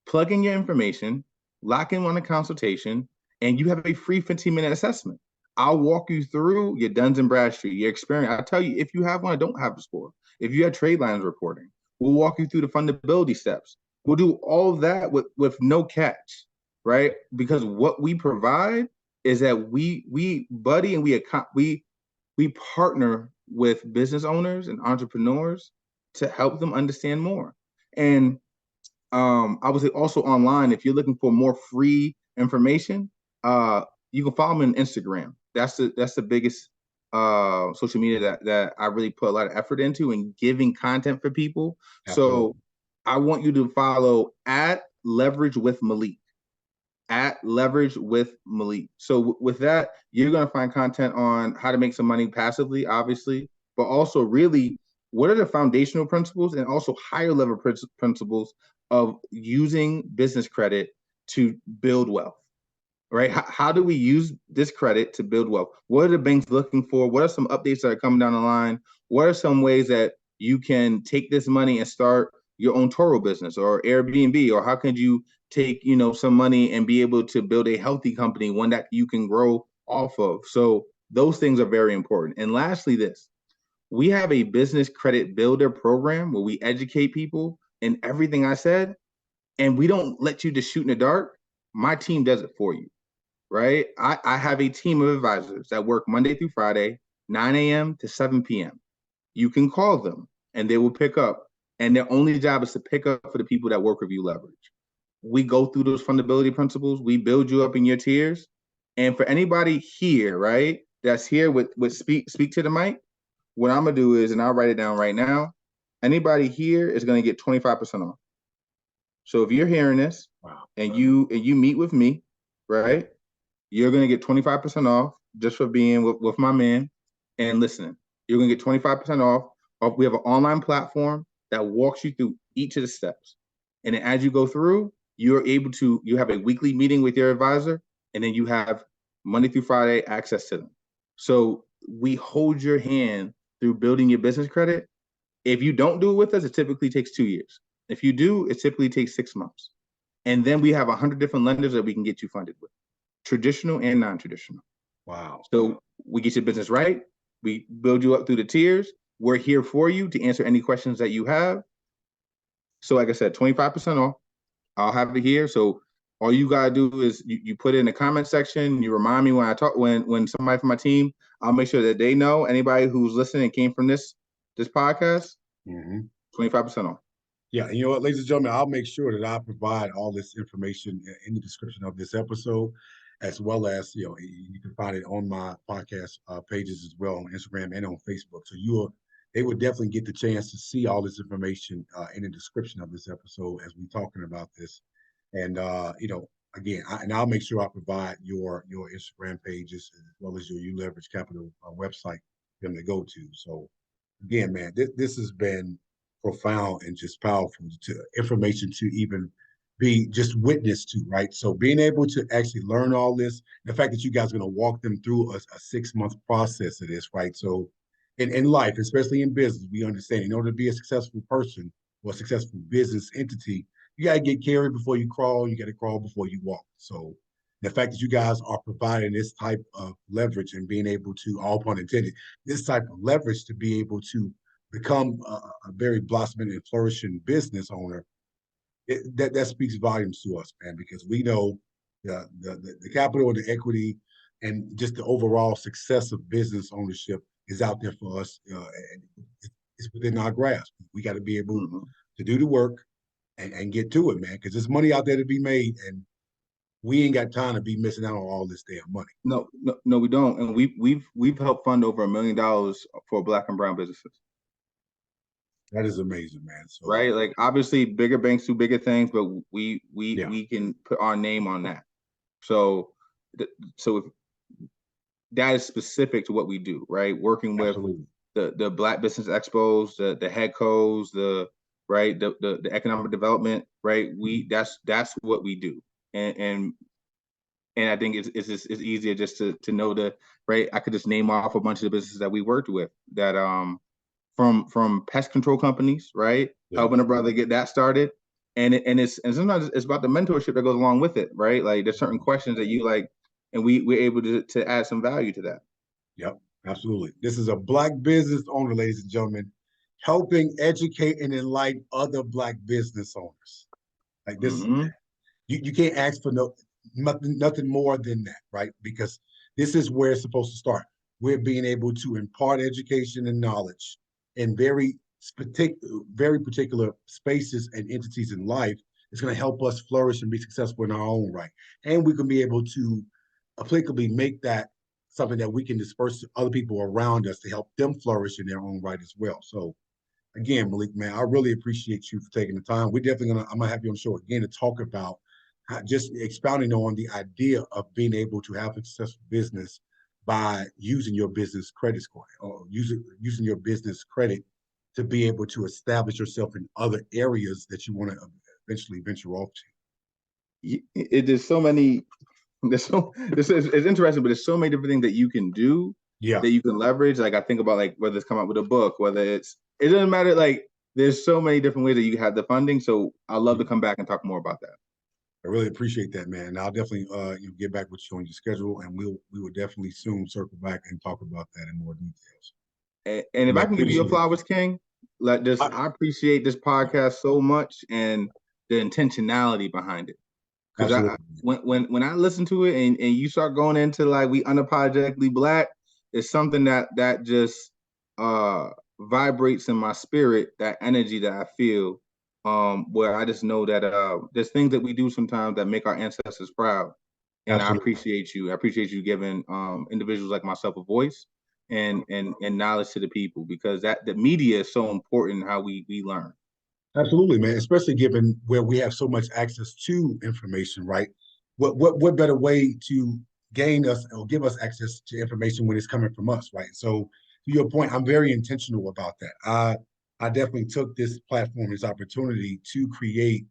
Plug in your information, lock in on a consultation, and you have a free 15-minute assessment. I'll walk you through your Duns and Bradstreet, your experience. I'll tell you if you have one or don't have a score. If you have trade lines reporting, we'll walk you through the fundability steps. We'll do all of that with no catch, right? Because what we provide is that we buddy and we partner with business owners and entrepreneurs to help them understand more. And I would say also online, if you're looking for more free information, you can follow me on Instagram. That's the biggest social media that I really put a lot of effort into and giving content for people. Absolutely. So I want you to follow at Leverage with Malik. At Leverage with Malik. So with that, you're going to find content on how to make some money passively, obviously, but also really what are the foundational principles and also higher level principles of using business credit to build wealth, right? How do we use this credit to build wealth? What are the banks looking for? What are some updates that are coming down the line? What are some ways that you can take this money and start your own Toro business or Airbnb, or how could you take, some money and be able to build a healthy company, one that you can grow off of? So those things are very important. And lastly, we have a business credit builder program where we educate people in everything I said, and we don't let you just shoot in the dark. My team does it for you, right? I have a team of advisors that work Monday through Friday, 9 a.m. to 7 p.m. You can call them and they will pick up and their only job is to pick up for the people that work with ULeverage. We go through those fundability principles. We build you up in your tiers. And for anybody here, right, that's here with speak to the mic, what I'm gonna do is, and I'll write it down right now. Anybody here is gonna get 25% off. So if you're hearing this,
wow,
and you meet with me, right, you're gonna get 25% off just for being with my man and listening. You're gonna get 25% off. We have an online platform that walks you through each of the steps. And then as you go through, you have a weekly meeting with your advisor, and then you have Monday through Friday access to them. So we hold your hand through building your business credit. If you don't do it with us, it typically takes 2 years. If you do, it typically takes 6 months. And then we have 100 different lenders that we can get you funded with, traditional and non-traditional.
Wow.
So we get your business right. We build you up through the tiers. We're here for you to answer any questions that you have. So like I said, 25% off. I'll have it here. So all you gotta do is you put it in the comment section. You remind me when I talk, when somebody from my team, I'll make sure that they know, anybody who's listening and came from this podcast, 25% off.
Yeah, and you know what, ladies and gentlemen, I'll make sure that I provide all this information in the description of this episode, as well as, you can find it on my podcast pages as well, on Instagram and on Facebook. So they will definitely get the chance to see all this information in the description of this episode as we're talking about this. And again, I'll make sure I provide your Instagram pages as well as your ULeverage Capital website for them to go to. So again, man, this has been profound and just powerful information to even be just witness to, right? So being able to actually learn all this, the fact that you guys are going to walk them through a 6-month process of this, right? So in life, especially in business, we understand in order to be a successful person or a successful business entity, you got to get carried before you crawl. You got to crawl before you walk. So the fact that you guys are providing this type of leverage and being able to, all pun intended, this type of leverage to be able to become a very blossoming and flourishing business owner, that speaks volumes to us, man, because we know the capital and the equity and just the overall success of business ownership is out there for us. And it's within our grasp. We got to be able to do the work and get to it, man, because there's money out there to be made, and we ain't got time to be missing out on all this damn money.
No, we don't. And we've helped fund over $1 million for Black and brown businesses.
That is amazing, man. So,
right, like obviously bigger banks do bigger things, but we can put our name on that. So if that is specific to what we do, right? Working with the Black Business Expos, the headcos, the economic development, right? That's what we do, and I think it's easier just to know right. I could just name off a bunch of the businesses that we worked with that from pest control companies, right? Yeah. Helping a brother get that started. And sometimes it's about the mentorship that goes along with it, right? Like there's certain questions that you like, and we're able to add some value to that.
Yep, absolutely. This is a Black business owner, ladies and gentlemen, helping educate and enlighten other Black business owners. Like this, you can't ask for nothing more than that, right? Because this is where it's supposed to start. We're being able to impart education and knowledge in very particular spaces and entities in life. It's going to help us flourish and be successful in our own right. And we can be able to applicably make that something that we can disperse to other people around us to help them flourish in their own right as well. So again, Malik, man, I really appreciate you for taking the time. I'm gonna have you on the show again to talk about just expounding on the idea of being able to have a successful business by using your business credit score or using your business credit to be able to establish yourself in other areas that you want to eventually venture off to.
There's so many. It's interesting, but there's so many different things that you can do. Yeah. That you can leverage. Like I think about like whether it's come out with a book, whether it doesn't matter. Like there's so many different ways that you have the funding. So I'd love to come back and talk more about that.
I really appreciate that, man. I'll definitely get back with you on your schedule, and we will definitely soon circle back and talk about that in more details.
And if I can give you your flowers, King, I appreciate this podcast so much and the intentionality behind it. Because when I listen to it and you start going into like we unapologetically Black, it's something that just vibrates in my spirit, that energy that I feel, where I just know that there's things that we do sometimes that make our ancestors proud. And
Absolutely.
I appreciate you giving individuals like myself a voice and knowledge to the people, because the media is so important how we learn.
Absolutely, man. Especially given where we have so much access to information, right? What better way to gain us or give us access to information when it's coming from us, right? So to your point, I'm very intentional about that. I definitely took this platform, this opportunity to create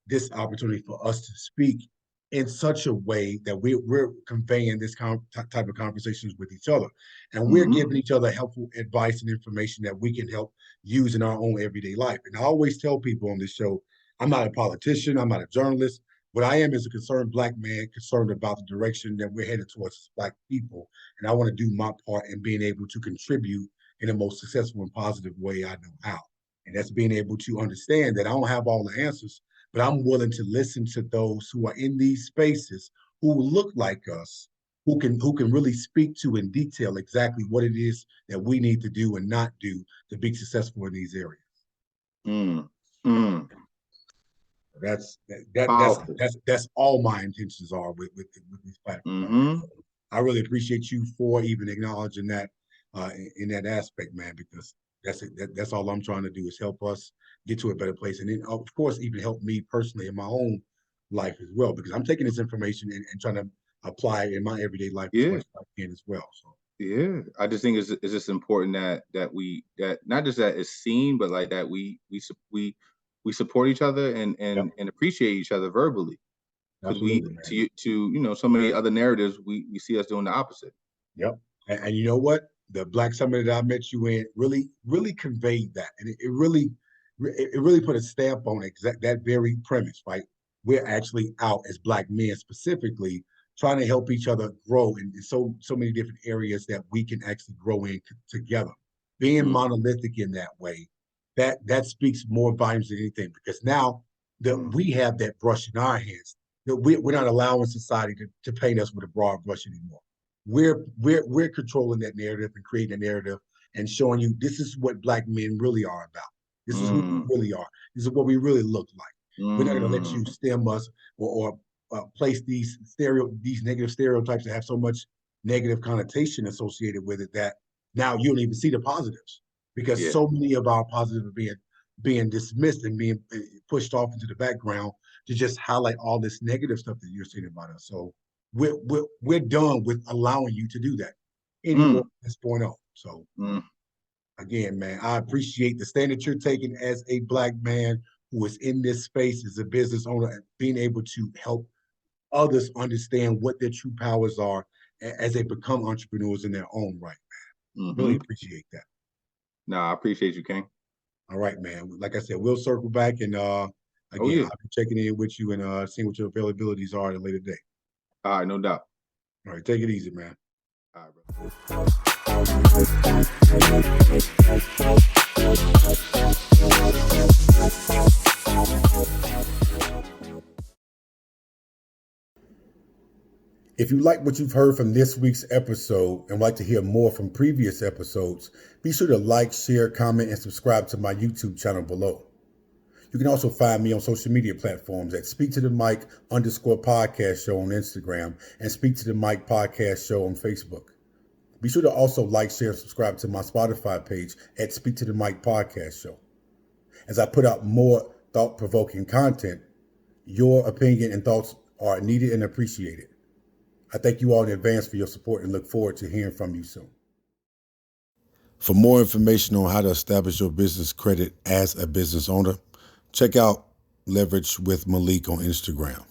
this opportunity for us to speak in such a way that we're conveying this type of conversations with each other. And we're giving each other helpful advice and information that we can help use in our own everyday life. And I always tell people on this show, I'm not a politician, I'm not a journalist. What I am is a concerned Black man concerned about the direction that we're headed towards as Black people. And I want to do my part in being able to contribute in the most successful and positive way I know how. And that's being able to understand that I don't have all the answers, but I'm willing to listen to those who are in these spaces who look like us, who can really speak to in detail exactly what it is that we need to do and not do to be successful in these areas. That's all my intentions are with these platforms. I really appreciate you for even acknowledging that in that aspect, man, because that's all I'm trying to do is help us get to a better place. And then, of course, even help me personally in my own life as well, because I'm taking this information and trying to apply it in my everyday life as much as I can as well. So
yeah, I just think it's just important that not just that it's seen, but like that we support each other and appreciate each other verbally. Because to so many other narratives, we see us doing the opposite.
Yep. And you know what? The Black Summit that I met you in really conveyed that. And it really put a stamp on it, that very premise, right? We're actually out as Black men specifically trying to help each other grow in so many different areas that we can actually grow in together. Being monolithic in that way, that speaks more volumes than anything, because now that we have that brush in our hands, that we're not allowing society to paint us with a broad brush anymore. We're controlling that narrative and creating a narrative and showing you this is what Black men really are about. This is who we really are. This is what we really look like. We're not going to let you stem us or place these negative stereotypes that have so much negative connotation associated with it that now you don't even see the positives, because so many of our positives are being dismissed and being pushed off into the background to just highlight all this negative stuff that you're seeing about us. So we're done with allowing you to do that anymore from this point on. So again, man, I appreciate the stand that you're taking as a Black man who is in this space as a business owner, and being able to help others understand what their true powers are as they become entrepreneurs in their own right, man. Really appreciate that.
No, I appreciate you, King.
All right, man. Like I said, we'll circle back and again, I'll be checking in with you and seeing what your availabilities are at a later date.
All right, no doubt.
All right, take it easy, man.
All right, bro.
If you like what you've heard from this week's episode and would like to hear more from previous episodes, be sure to like, share, comment, and subscribe to my YouTube channel below. You can also find me on social media platforms at Speak to the Mic _podcast show on Instagram and Speak to the Mic podcast show on Facebook. Be sure to also like, share, and subscribe to my Spotify page at Speak to the Mic podcast show. As I put out more thought-provoking content, your opinion and thoughts are needed and appreciated. I thank you all in advance for your support and look forward to hearing from you soon. For more information on how to establish your business credit as a business owner, check out Leverage with Malik on Instagram.